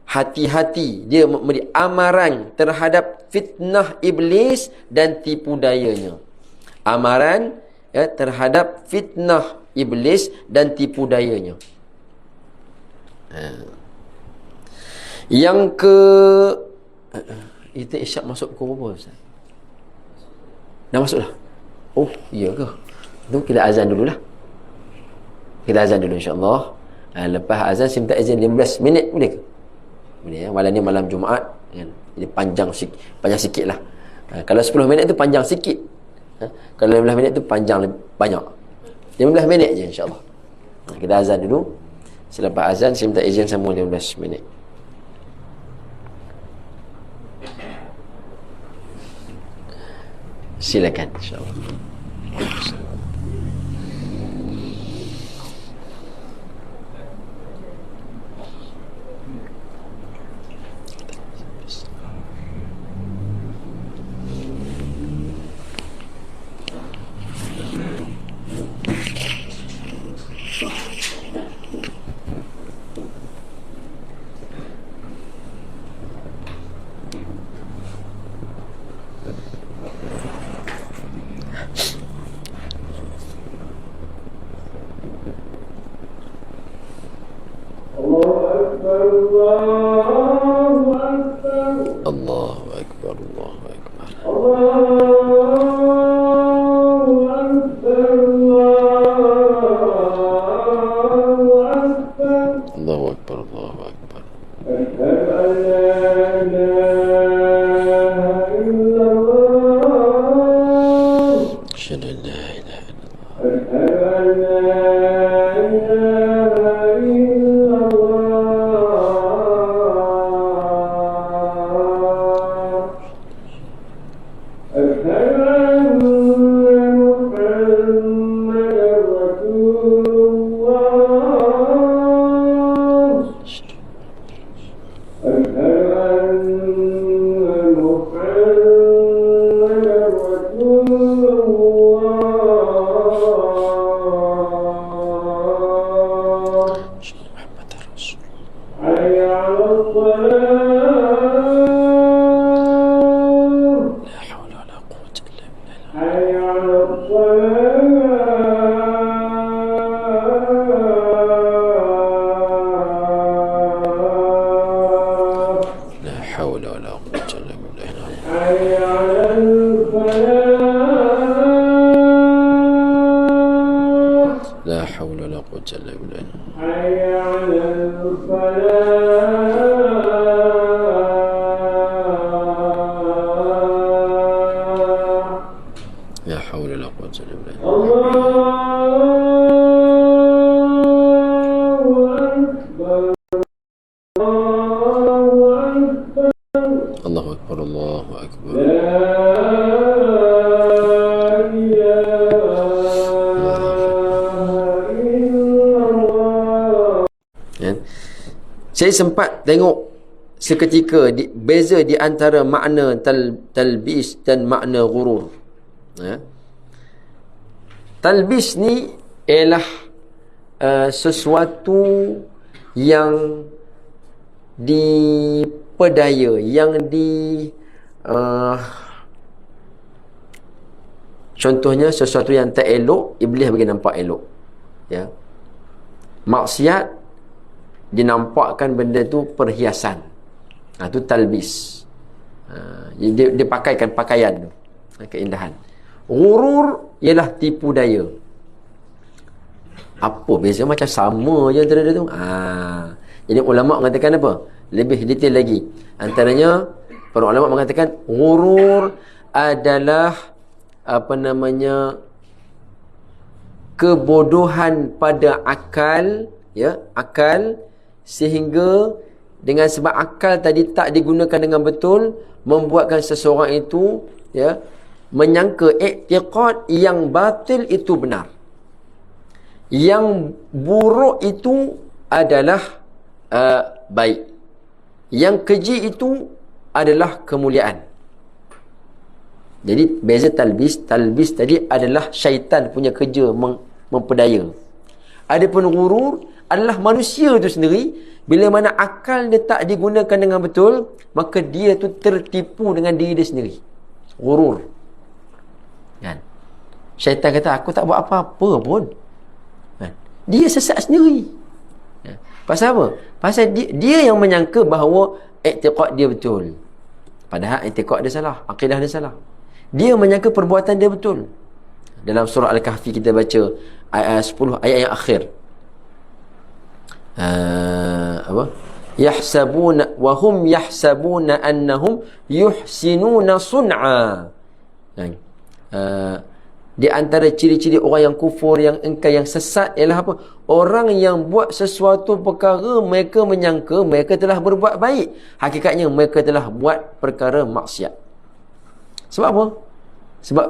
hati-hati, dia memberi amaran terhadap fitnah iblis dan tipu dayanya. Amaran terhadap fitnah iblis dan tipu dayanya. Yang ke kita isyak masuk pukul berapa, Ustaz? Dah masuk dah? Oh, iya ke? Tu kita azan dululah. Kita azan dulu insya-Allah. Lepas azan saya minta izin 15 minit, boleh ke? Boleh ya. Malam ni malam Jumaat kan. Jadi panjang sikit lah. Kalau 10 minit tu panjang sikit. Kalau 15 minit tu panjang banyak. 15 minit je insya-Allah. Kita azan dulu. Selepas azan saya minta izin sama 15 minit. Silakan insya-Allah. Allahu Akbar, Allahu Akbar. Allahu Akbar, Allahu Akbar. Asyhadu an la ilaha illallah. Saya sempat tengok seketika beza di antara makna talbis dan makna ghurur. Talbis ni ialah sesuatu yang dipedaya, yang Contohnya sesuatu yang tak elok, iblis bagi nampak elok. Ya. Maksiat dinampakkan benda tu perhiasan. Itu talbis. Dia pakaikan pakaian tu, keindahan. Ghurur ialah tipu daya. Apa beza? Macam sama je antara dia tu. Jadi ulama mengatakan apa? Lebih detail lagi. Antaranya para ulama mengatakan ghurur adalah kebodohan pada akal, ya, akal, sehingga dengan sebab akal tadi tak digunakan dengan betul, membuatkan seseorang itu, ya, menyangka i'tiqad yang batil itu benar, yang buruk itu adalah baik, yang keji itu adalah kemuliaan. Jadi beza talbis. Talbis tadi adalah syaitan punya kerja memperdaya. Adapun ghurur adalah manusia itu sendiri. Bila mana akal dia tak digunakan dengan betul, maka dia tu tertipu dengan diri dia sendiri. Ghurur. Kan? Syaitan kata, aku tak buat apa-apa pun. Kan? Dia sesat sendiri. Kan? Pasal apa? Pasal dia yang menyangka bahawa i'tiqad dia betul. Padahal i'tiqad dia salah, akidah dia salah. Dia menyangka perbuatan dia betul. Dalam surah Al-Kahfi kita baca ayat 10, ayat yang akhir. Yahsabuna wa hum yahsabuna annahum yuhsinuna sun'a. Di antara ciri-ciri orang yang kufur, yang engkau, yang sesat ialah apa? Orang yang buat sesuatu perkara mereka menyangka mereka telah berbuat baik, hakikatnya mereka telah buat perkara maksiat. Sebab apa? Sebab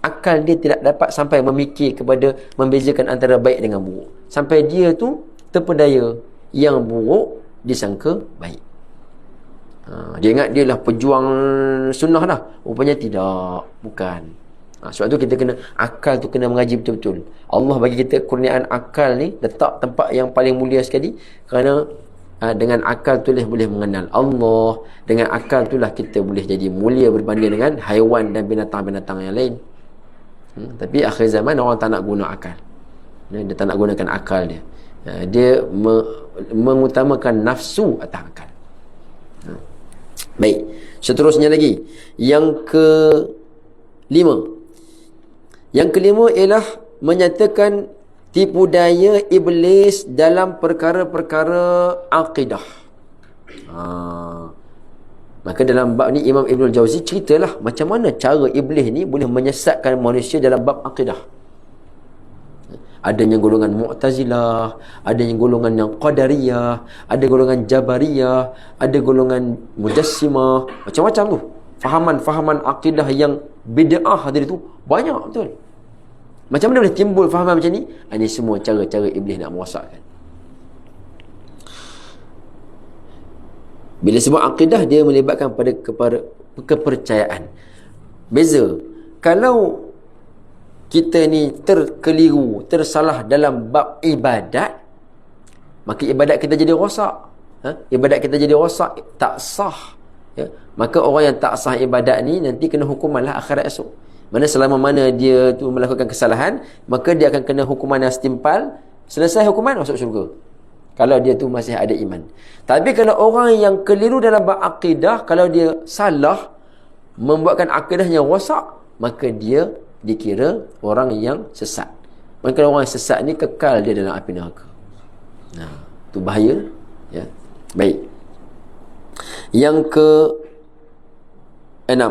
akal dia tidak dapat sampai memikir kepada membezakan antara baik dengan buruk. Sampai dia tu terpedaya, yang buruk disangka baik. Dia ingat dia lah pejuang sunnah lah. Rupanya tidak, bukan. Sebab tu kita kena, akal tu kena mengaji betul-betul. Allah bagi kita kurniaan akal ni, letak tempat yang paling mulia sekali. Kerana dengan akal tu boleh mengenal Allah. Dengan akal tu lah kita boleh jadi mulia berbanding dengan haiwan dan binatang-binatang yang lain. Tapi akhir zaman orang tak nak guna akal. Dia tak nak gunakan akal dia. Dia mengutamakan nafsu atas akal. Baik, seterusnya lagi, yang kelima. Yang kelima ialah menyatakan tipu daya iblis dalam perkara-perkara akidah. Maka dalam bab ni Imam Ibnul Jauzi ceritalah macam mana cara iblis ni boleh menyesatkan manusia dalam bab akidah. Ada yang golongan Mu'tazilah, ada yang golongan yang Qadariyah, ada golongan Jabariyah, ada golongan Mujassimah, macam-macam tu. Fahaman-fahaman akidah yang bid'ah tadi tu banyak betul. Macam mana boleh timbul fahaman macam ni? Ini semua cara-cara iblis nak merosakkan. Bila sebut akidah, dia melibatkan kepada kepercayaan. Beza. Kalau kita ni terkeliru, tersalah dalam bab ibadat, maka ibadat kita jadi rosak. Ibadat kita jadi rosak, tak sah. Ya? Maka orang yang tak sah ibadat ni nanti kena hukumanlah akhirat esok. Mana selama mana dia tu melakukan kesalahan, maka dia akan kena hukuman yang setimpal. Selesai hukuman, masuk syurga, kalau dia tu masih ada iman. Tapi kalau orang yang keliru dalam bab akidah, kalau dia salah, membuatkan akidahnya rosak, maka dia dikira orang yang sesat. Maka orang yang sesat ni kekal dia dalam api neraka. Tu bahaya. Ya. Baik. Yang ke-6.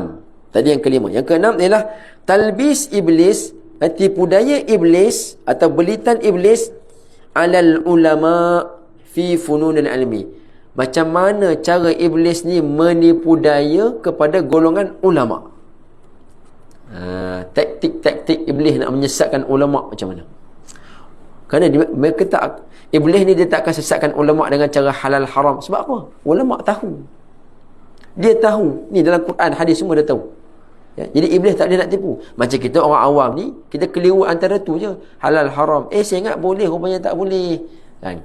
Tadi yang kelima. Yang ke-6 ialah talbis iblis, tipu daya iblis atau belitan iblis alal ulama fi fununil ilmi. Macam mana cara iblis ni menipu daya kepada golongan ulama. Taktik-taktik iblis nak menyesatkan ulama macam mana? Kerana mereka tak, iblis ni dia tak akan sesatkan ulama dengan cara halal haram. Sebab apa? Ulama tahu. Dia tahu. Ni dalam Quran, hadis semua dia tahu. Ya, jadi iblis tak ada nak tipu. Macam kita orang awam ni, kita keliru antara tu je, halal haram. Saya ingat boleh, rupanya tak boleh. Kan?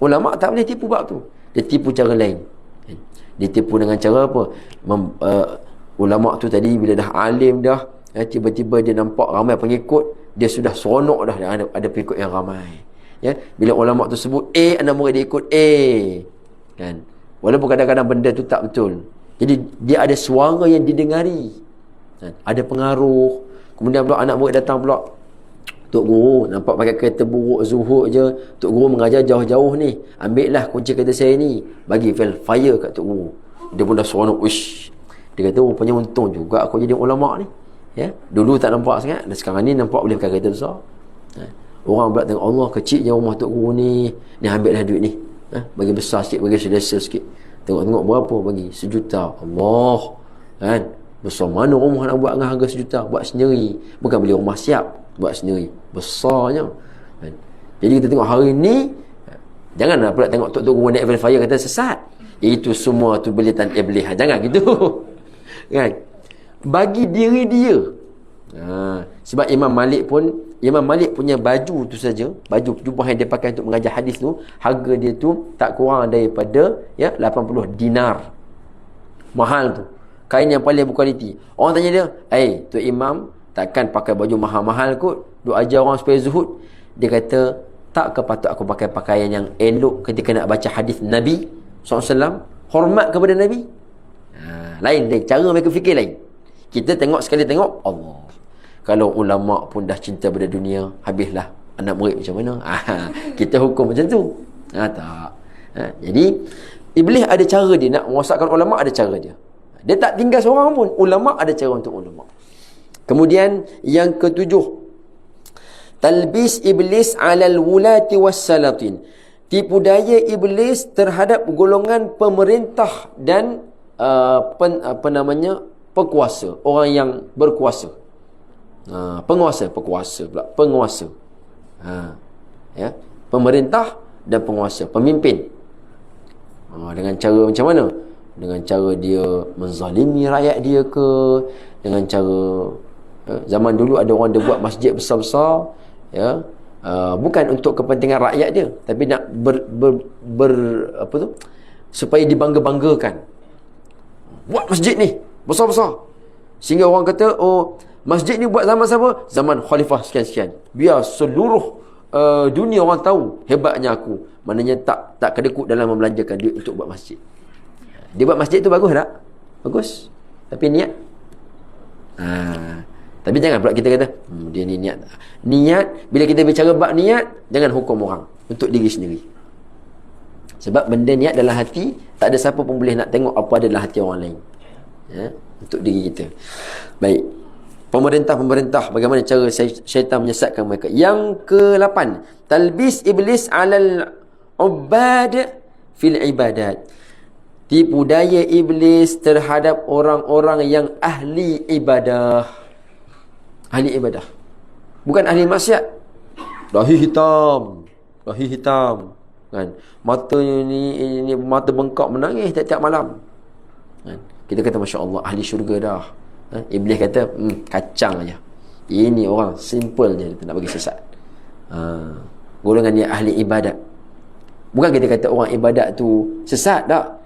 Ulama tak boleh tipu bab tu. Dia tipu cara lain. Dia tipu dengan cara apa? Ulama tu tadi bila dah alim dah, tiba-tiba dia nampak ramai pengikut, dia sudah seronok dah, ada pengikut yang ramai. Ya, bila ulama tu sebut A, anak murid dia ikut A. Kan? Walaupun kadang-kadang benda tu tak betul. Jadi dia ada suara yang didengari. Kan? Ada pengaruh. Kemudian pula anak murid datang pula, Tok Guru nampak pakai kereta buruk Zuhur je, Tok Guru mengajar jauh-jauh ni, ambillah kunci kereta saya ni, bagi fire kat Tok Guru. Dia pun dah seronok. Uish, dia kata rupanya untung juga aku jadi ulama ni. Ya, dulu tak nampak sangat, dan sekarang ni nampak boleh pakai kereta besar. Orang pula tengok, Allah, kecilnya rumah Tok Guru ni ambillah duit ni, bagi besar sikit, bagi selesa sikit. Tengok-tengok berapa bagi, 1 juta. Allah, kan, besar mana rumah nak buat dengan harga 1 juta? Buat sendiri, bukan beli rumah siap, buat sendiri, besarnya. Kan? Jadi kita tengok hari ni, janganlah pula tengok Tok Guru naik fire kata sesat, itu semua tu belitan iblis. Jangan gitu. Kan? Bagi diri dia. Sebab Imam Malik punya baju tu saja, baju jubah yang dia pakai untuk mengajar hadis tu, harga dia tu tak kurang daripada 80 dinar. Mahal tu, kain yang paling berkualiti. Orang tanya dia, tu Imam takkan pakai baju mahal-mahal kot, duk ajar orang supaya zuhud? Dia kata, tak ke patut aku pakai pakaian yang elok ketika nak baca hadis Nabi SAW, hormat kepada Nabi? Lain cara mereka fikir lain. Kita tengok sekali tengok, Allah, kalau ulama pun dah cinta pada dunia, habislah anak murid macam mana? Kita hukum macam tu? Tak. Jadi iblis ada cara dia nak merosakkan ulama, ada cara dia. Dia tak tinggal seorang pun. Ulama ada cara untuk ulama. Kemudian yang ketujuh, talbis iblis alal wulati wassalatin, tipu daya iblis terhadap golongan pemerintah dan pekuasa, orang yang berkuasa. Penguasa pula, pemerintah dan penguasa, pemimpin. Dengan cara macam mana? Dengan cara dia menzalimi rakyat dia ke, dengan cara zaman dulu ada orang dia buat masjid besar-besar, bukan untuk kepentingan rakyat dia, tapi nak supaya dibangga-banggakan. Buat masjid ni besar-besar, sehingga orang kata, masjid ni buat zaman siapa? Zaman khalifah sekian-sekian. Biar seluruh dunia orang tahu hebatnya aku. Maknanya tak kedekut dalam membelanjakan duit untuk buat masjid. Dia buat masjid tu bagus tak? Bagus. Tapi niat. Tapi jangan pula kita kata, dia ni niat. Niat, bila kita bicara bab niat, jangan hukum orang untuk diri sendiri. Sebab benda niat dalam hati, tak ada siapa pun boleh nak tengok apa ada dalam hati orang lain. Untuk diri kita. Baik. Pemerintah, bagaimana cara syaitan menyesatkan mereka. Yang ke-8, talbis iblis alal ubad fil ibadat, tipu daya iblis terhadap orang-orang yang ahli ibadah. Ahli ibadah, bukan ahli maksiat. Dahi hitam kan, matanya ni mata bengkak menangis tiap-tiap malam kan? Kita kata Masya Allah, ahli syurga dah. Iblis kata, kacang aja. Ini orang simple je, dia nak bagi sesat. Golongan dia ahli ibadat. Bukan kita kata orang ibadat tu sesat, tak.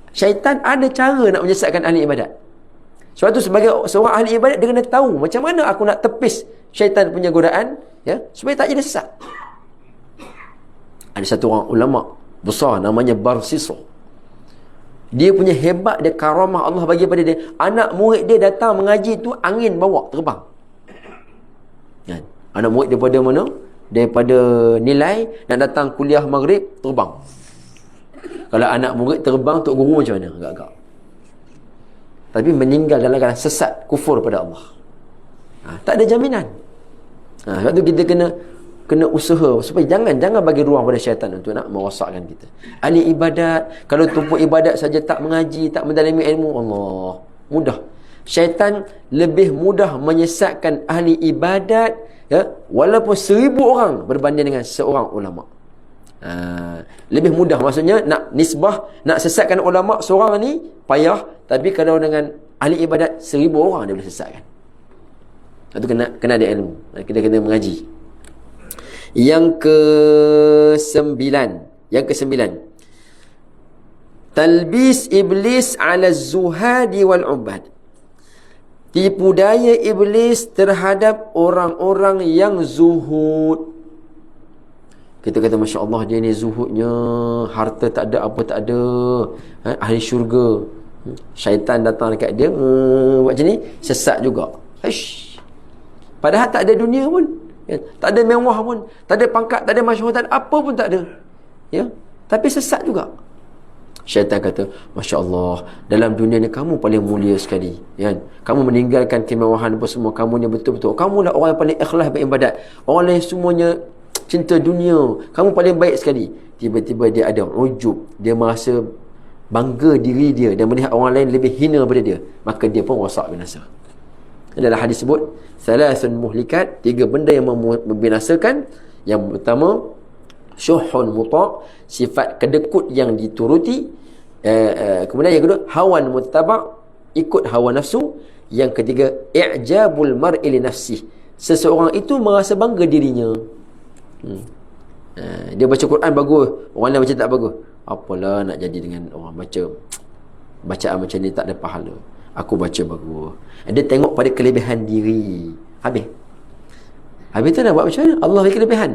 Syaitan ada cara nak menyesatkan ahli ibadat. Sebab tu sebagai seorang ahli ibadat, dia kena tahu macam mana aku nak tepis syaitan punya godaan, supaya tak jadi sesat. Ada satu orang ulama besar namanya Barsiso. Dia punya hebat, dia karamah Allah bagi pada dia. Anak murid dia datang mengaji tu, angin bawa terbang. Anak murid daripada mana? Daripada Nilai nak datang kuliah maghrib, terbang. Kalau anak murid terbang, Tok Guru macam mana? Agak-agak. Tapi meninggal dalam keadaan sesat, kufur pada Allah. Tak ada jaminan. Sebab tu kita kena usaha supaya jangan bagi ruang pada syaitan untuk nak merosakkan kita. Ahli ibadat, kalau tumpu ibadat saja tak mengaji, tak mendalami ilmu, Allah, mudah. Syaitan lebih mudah menyesatkan ahli ibadat, walaupun 1000 orang berbanding dengan seorang ulama. Lebih mudah, maksudnya nak nisbah, nak sesatkan ulama seorang ni payah, tapi kalau dengan ahli ibadat 1000 orang dia boleh sesatkan. Itu kena ada ilmu, kita kena mengaji. Yang ke-9, talbis iblis ala zuhadi wal ubad, tipu daya iblis terhadap orang-orang yang zuhud. Kita kata Masya Allah, dia ni zuhudnya, harta tak ada, apa tak ada, ahli syurga. Syaitan datang dekat dia, buat macam ni, sesat juga. Ish. Padahal tak ada dunia pun, ya? Tak ada mewah pun, tak ada pangkat, tak ada masyhur, tak ada apa pun tak ada, ya? Tapi sesat juga. Syaitan kata, Masya Allah, dalam dunia ni kamu paling mulia sekali, ya? Kamu meninggalkan kemewahan apa semua, kamu ni betul-betul, kamu lah orang yang paling ikhlas beribadat, orang lain semuanya cinta dunia, kamu paling baik sekali. Tiba-tiba dia ada ujub, dia merasa bangga diri dia dan melihat orang lain lebih hina daripada dia, maka dia pun rosak binasa. Adalah hadis sebut thalathun muhlikat, 3 benda yang membinasakan. Yang pertama, syuhun muta', sifat kedekut yang dituruti. Kemudian yang kedua, hawan muttaba', ikut hawa nafsu. Yang ketiga, i'jabul mar'i li nafsih, seseorang itu merasa bangga dirinya. Dia baca Quran bagus, orang lain baca tak bagus, apalah nak jadi dengan orang baca bacaan macam ni, tak ada pahala. Aku baca bagus. Dia tengok pada kelebihan diri. Habis tu nak buat macam mana? Allah beri kelebihan.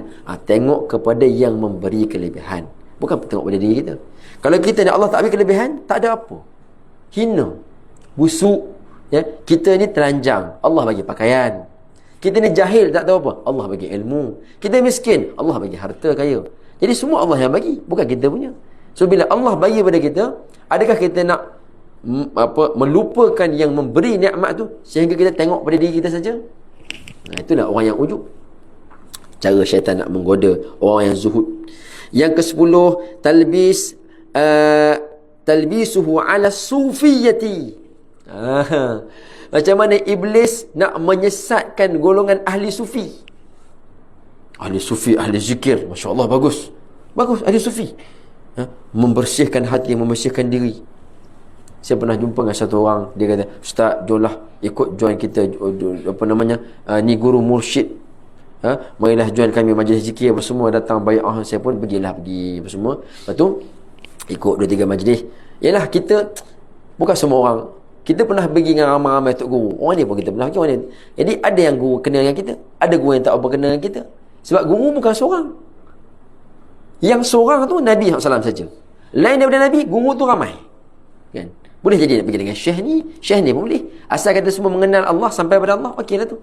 Tengok kepada yang memberi kelebihan, bukan tengok pada diri kita. Kalau kita ni Allah tak beri kelebihan, tak ada apa, hina, busuk, ya? Kita ni telanjang, Allah bagi pakaian. Kita ni jahil, tak tahu apa, Allah bagi ilmu. Kita miskin, Allah bagi harta kaya. Jadi semua Allah yang bagi, bukan kita punya. So bila Allah bagi pada kita, adakah kita nak melupakan yang memberi nikmat tu sehingga kita tengok pada diri kita saja? Itulah orang yang ujub. Cara syaitan nak menggoda orang yang zuhud. Yang ke-10, talbisuhu ala sufiyati. Macam mana iblis nak menyesatkan golongan ahli sufi. Ahli sufi, ahli zikir, Masya Allah, bagus, ahli sufi, membersihkan hati, membersihkan diri. Saya pernah jumpa dengan satu orang, dia kata, Ustaz, jomlah ikut join kita, ni guru mursyid, marilah join kami majlis zikir apa semua. Datang bai'ah, saya pun pergi apa semua. Lepas tu ikut 2-3 majlis. Yalah, kita bukan semua orang. Kita pernah pergi dengan ramai-ramai tok guru. Orang ni pun kita pernah pergi, orang ni. Jadi ada yang guru kenal dengan kita, ada guru yang tak apa kenal dengan kita. Sebab guru bukan seorang. Yang seorang tu Nabi SAW saja. Lain daripada Nabi, guru tu ramai. Kan? Boleh jadi nak pergi dengan syekh ni pun boleh. Asal kata semua mengenal Allah sampai pada Allah, okeylah tu.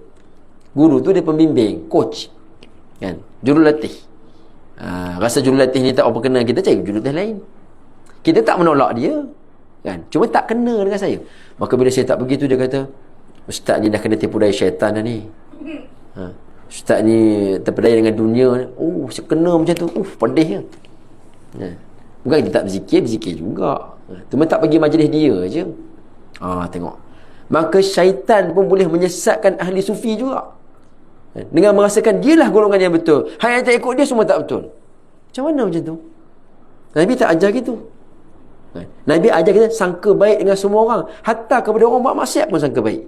Guru tu dia pembimbing, coach. Kan? Jurulatih. Rasa jurulatih ni tak apa kenal kita, cari jurulatih lain. Kita tak menolak dia. Kan? Cuma tak kena dengan saya. Maka bila saya tak pergi tu, dia kata, Ustaz ni dah kena tipu daya syaitan dah ni. Ustaz ni terpedaya dengan dunia ni. Oh, saya kena macam tu. Pedih kan? Bukan kita tak berzikir juga. Cuma tak pergi majlis dia je. Tengok. Maka syaitan pun boleh menyesatkan ahli sufi juga. Dengan merasakan dialah golongan yang betul. Hai, yang tak ikut dia semua tak betul. Macam mana macam tu? Nabi tak ajar gitu. Nabi ajar kita sangka baik dengan semua orang, hatta kepada orang buat maksiat pun sangka baik.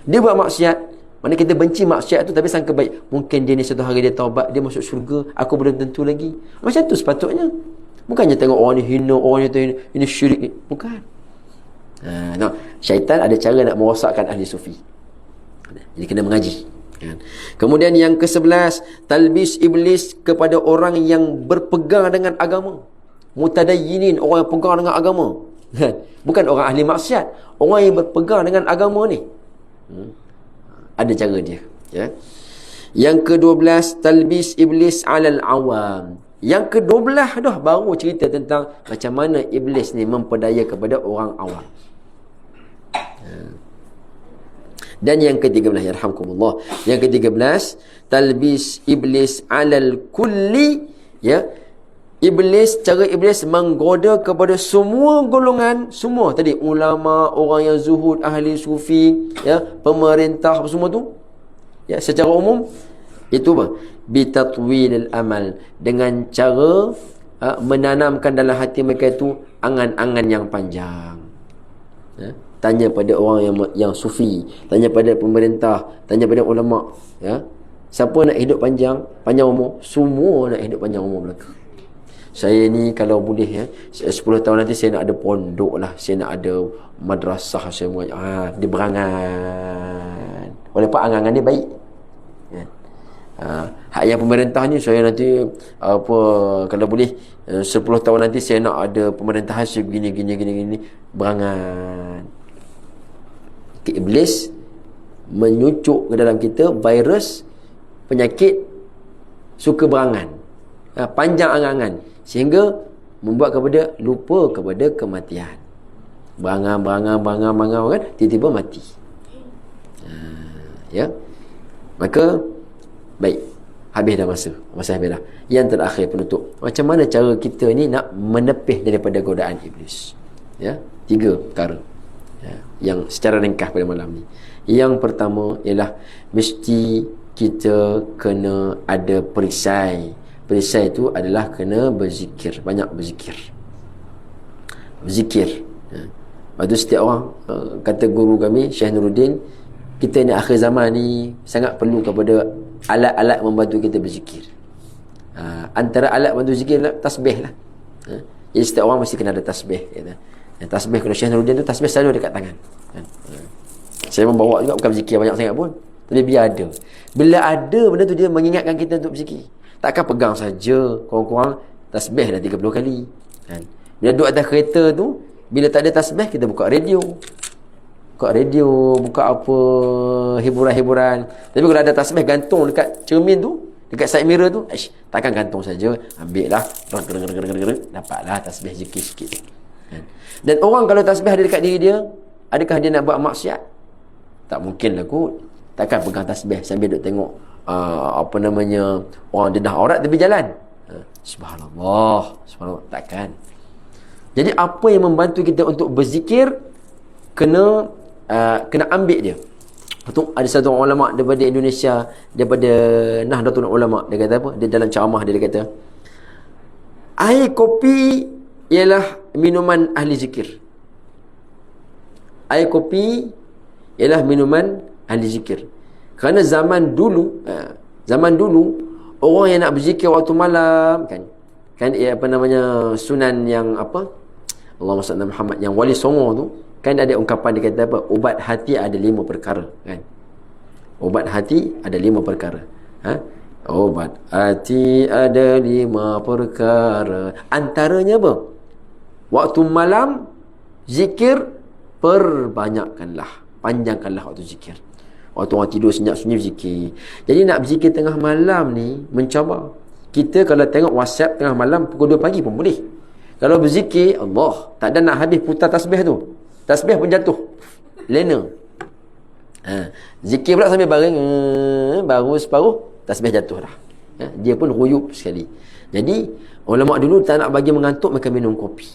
Dia buat maksiat, mana kita benci maksiat tu, tapi sangka baik. Mungkin dia ni satu hari dia taubat, dia masuk syurga, aku belum tentu lagi. Macam tu sepatutnya. Bukannya tengok orang ni hina, orang ni ini syirik ni. Bukan. Syaitan ada cara nak merosakkan ahli sufi. Jadi kena mengaji. Kemudian yang ke-11, talbis iblis kepada orang yang berpegang dengan agama. Mutadayyinin, orang yang pegang dengan agama. Bukan orang ahli maksiat, orang yang berpegang dengan agama ni. Ada cara dia, ya. Yang ke-12, talbis iblis alal awam. Yang ke-12 dah baru cerita tentang macam mana iblis ni memperdaya kepada orang awam. Dan yang ke-13, yarhamkumullah, yang ke-13, talbis iblis alal kulli, ya. Cara iblis menggoda kepada semua golongan, semua tadi, ulama, orang yang zuhud, ahli sufi, ya, pemerintah, apa semua tu, ya, secara umum. Itu apa? Bitatwilil amal, dengan cara menanamkan dalam hati mereka itu angan-angan yang panjang. Tanya pada orang yang sufi, tanya pada pemerintah, tanya pada ulama, ya. Siapa nak hidup panjang umur? Semua nak hidup panjang umur belaka. Saya ni kalau boleh 10 tahun nanti saya nak ada pondok lah, saya nak ada madrasah, saya buat dia berangan. Walaupun angan-angan dia baik. Hak yang pemerintah ni, saya nanti kalau boleh 10 tahun nanti saya nak ada pemerintahan saya gini berangan. Iblis menyucuk ke dalam kita virus penyakit suka berangan, panjang angan-angan, sehingga membuat kepada lupa kepada kematian. Berangan kan, tiba-tiba mati. Ya, maka baik, habis dah masa habis dah. Yang terakhir penutup, macam mana cara kita ni nak menepih daripada godaan iblis? Ya, 3 perkara yang secara ringkas pada malam ni. Yang pertama ialah mesti kita kena ada perisai. Perisai itu adalah kena berzikir, banyak berzikir. Lepas tu setiap orang, kata guru kami Syekh Nuruddin, kita ni akhir zaman ni sangat perlu kepada alat-alat membantu kita berzikir. Antara alat bantu zikir lah, tasbih lah. Jadi setiap orang mesti kena ada tasbih. Yang tasbih kalau Syekh Nuruddin tu, tasbih selalu dekat tangan. Saya membawa juga, bukan berzikir banyak sangat pun, tapi biar ada. Bila ada benda tu, dia mengingatkan kita untuk berzikir. Takkan pegang saja, kurang-kurang tasbih dah 30 kali. Bila duduk atas kereta tu, bila tak ada tasbih, kita buka radio, buka apa hiburan-hiburan. Tapi kalau ada tasbih, gantung dekat cermin tu, dekat side mirror tu, takkan gantung saja, ambil lah, dapatlah tasbih zikir sikit. Dan orang kalau tasbih ada dekat diri dia, adakah dia nak buat maksiat? Tak mungkin lah kot. Takkan pegang tasbih sambil duk tengok orang dedah aurat tepi jalan. Subhanallah, takkan. Jadi apa yang membantu kita untuk berzikir, kena ambil dia. Betul, ada satu orang ulama daripada Indonesia, daripada Nahdlatul Ulama, dia kata apa? Dia dalam ceramah dia kata, air kopi ialah minuman ahli zikir. Air kopi ialah minuman ahli zikir. Kerana zaman dulu orang yang nak berzikir waktu malam kan sunan yang Allahumma salli ala Muhammad, yang Wali Songo tu kan ada ungkapan dia kata apa? Ubat hati ada 5 perkara kan. Ubat hati ada 5 perkara. Ubat hati ada 5 perkara. Antaranya apa? Waktu malam zikir perbanyakkanlah, panjangkanlah waktu zikir. Waktu orang tidur senyap sunyi zikir. Jadi nak berzikir tengah malam ni mencabar. Kita kalau tengok WhatsApp tengah malam pukul 2 pagi pun boleh. Kalau berzikir, Allah, tak ada nak habis putar tasbih tu. Tasbih pun jatuh. Lena. Zikir pula sambil baring, baru separuh tasbih jatuh dah. Dia pun ruyup sekali. Jadi ulama dulu tak nak bagi mengantuk, mereka minum kopi.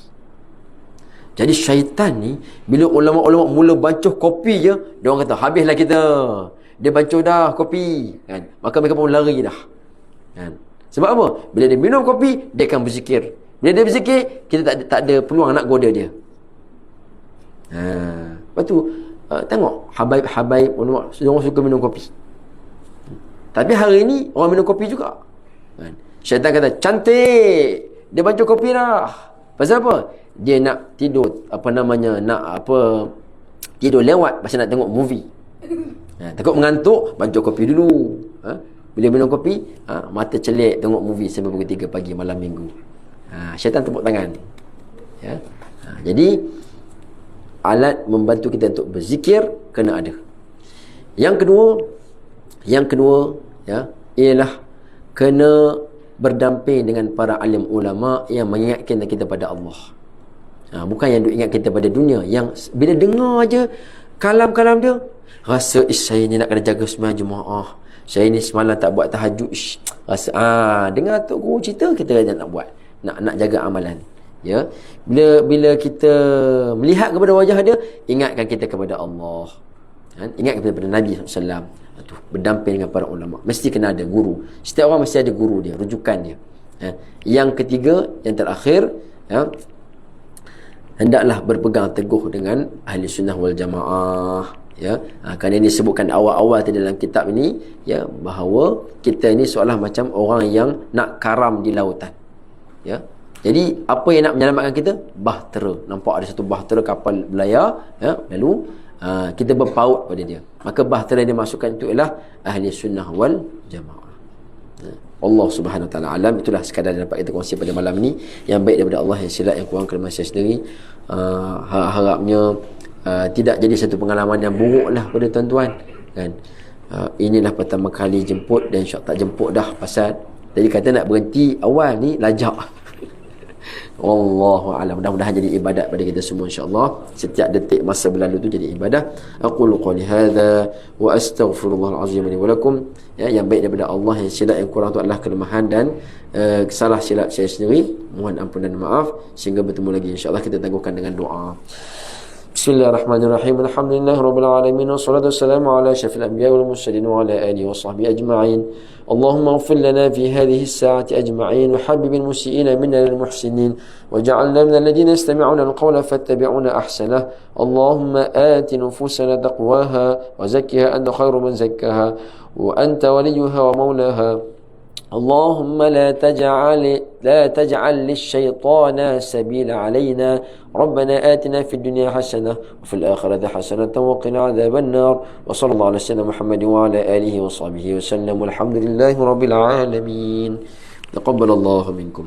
Jadi syaitan ni, bila ulama-ulama mula bancuh kopi je, dia orang kata habislah kita, dia bancuh dah kopi kan? Maka mereka pun lari dah kan? Sebab apa? Bila dia minum kopi, dia akan berzikir. Bila dia berzikir, kita tak ada peluang nak goda dia. Lepas tu tengok habaib ulama, orang suka minum kopi. Tapi hari ni orang minum kopi juga kan? Syaitan kata cantik, dia bancuh kopi dah. Pasal apa? Dia nak tidur, tidur lewat pasal nak tengok movie. Takut mengantuk, bancuh kopi dulu. Bila minum kopi, mata celik tengok movie sampai pukul 3 pagi malam minggu. Syaitan tepuk tangan. Jadi alat membantu kita untuk berzikir kena ada. Yang kedua ialah kena berdamping dengan para alim ulama yang mengingatkan kita pada Allah. Bukan yang duk ingat kita pada dunia, yang bila dengar aja kalam-kalam dia rasa saya ni nak kena jaga sembahyang jemaah, saya ni semalam tak buat tahajud, rasa dengar tok guru cerita, kita nak buat, nak jaga amalan. Ya, bila kita melihat kepada wajah dia, ingatkan kita kepada Allah, ingat kepada Nabi SAW. Berdamping dengan para ulama, mesti kena ada guru. Setiap orang mesti ada guru dia, rujukan dia. Yang ketiga, yang terakhir, hendaklah berpegang teguh dengan ahli sunnah wal jamaah. Kerana ini disebutkan awal-awal dalam kitab ini, bahawa kita ini seolah macam orang yang nak karam di lautan. Jadi apa yang nak menyelamatkan kita? Bahtera. Nampak ada satu bahtera kapal berlayar, ya, lalu kita berpaut pada dia. Maka bahtera yang dimasukkan itu ialah ahli sunnah wal jamaah. Allah Subhanahu Wa Taala alam. Itulah sekadar dapat kita kongsi pada malam ni. Yang baik daripada Allah, yang silap yang kurang kelemahan saya sendiri. Harapnya tidak jadi satu pengalaman yang buruk lah pada tuan-tuan, kan. Inilah pertama kali jemput, dan insya tak jemput dah pasal tadi kata nak berhenti awal ni lajak. Wallahu a'lam. Mudah-mudahan jadi ibadat pada kita semua insya-Allah. Setiap detik masa berlalu tu jadi ibadah. Aqulu qouli hadza wa astaghfirullahal azim li wa lakum. Ya, yang baik daripada Allah, yang silap yang kurang tu adalah kelemahan dan salah silap saya sendiri. Mohon ampun dan maaf. Sehingga bertemu lagi insya-Allah, kita tangguhkan dengan doa. Bismillahirrahmanirrahim. Alhamdulillahirabbil alamin, wassalatu wassalamu ala asyrafil anbiya'i wal mursalin wa ala alihi washabbihi ajma'in. Allahumma ighfir lana fi hadhihi as-sa'ati ajma'in wa habbib al-musii'ina minna lil muhsinin waj'alna minal ladhina yastami'una al-qawla fattabi'una ahsanah. Allahumma ati nufusana taqwaha wa zakkiha anta khairu man zakkaha wa anta waliyuha wa maulaha. اللهم لا تجعل للشيطان سبيل علينا. ربنا آتنا في الدنيا حسنة وفي الآخرة حسنة وقنا عذاب النار. وصلى الله على سيدنا محمد وعلى آله وصحبه وسلم والحمد لله رب العالمين. تقبل الله منكم.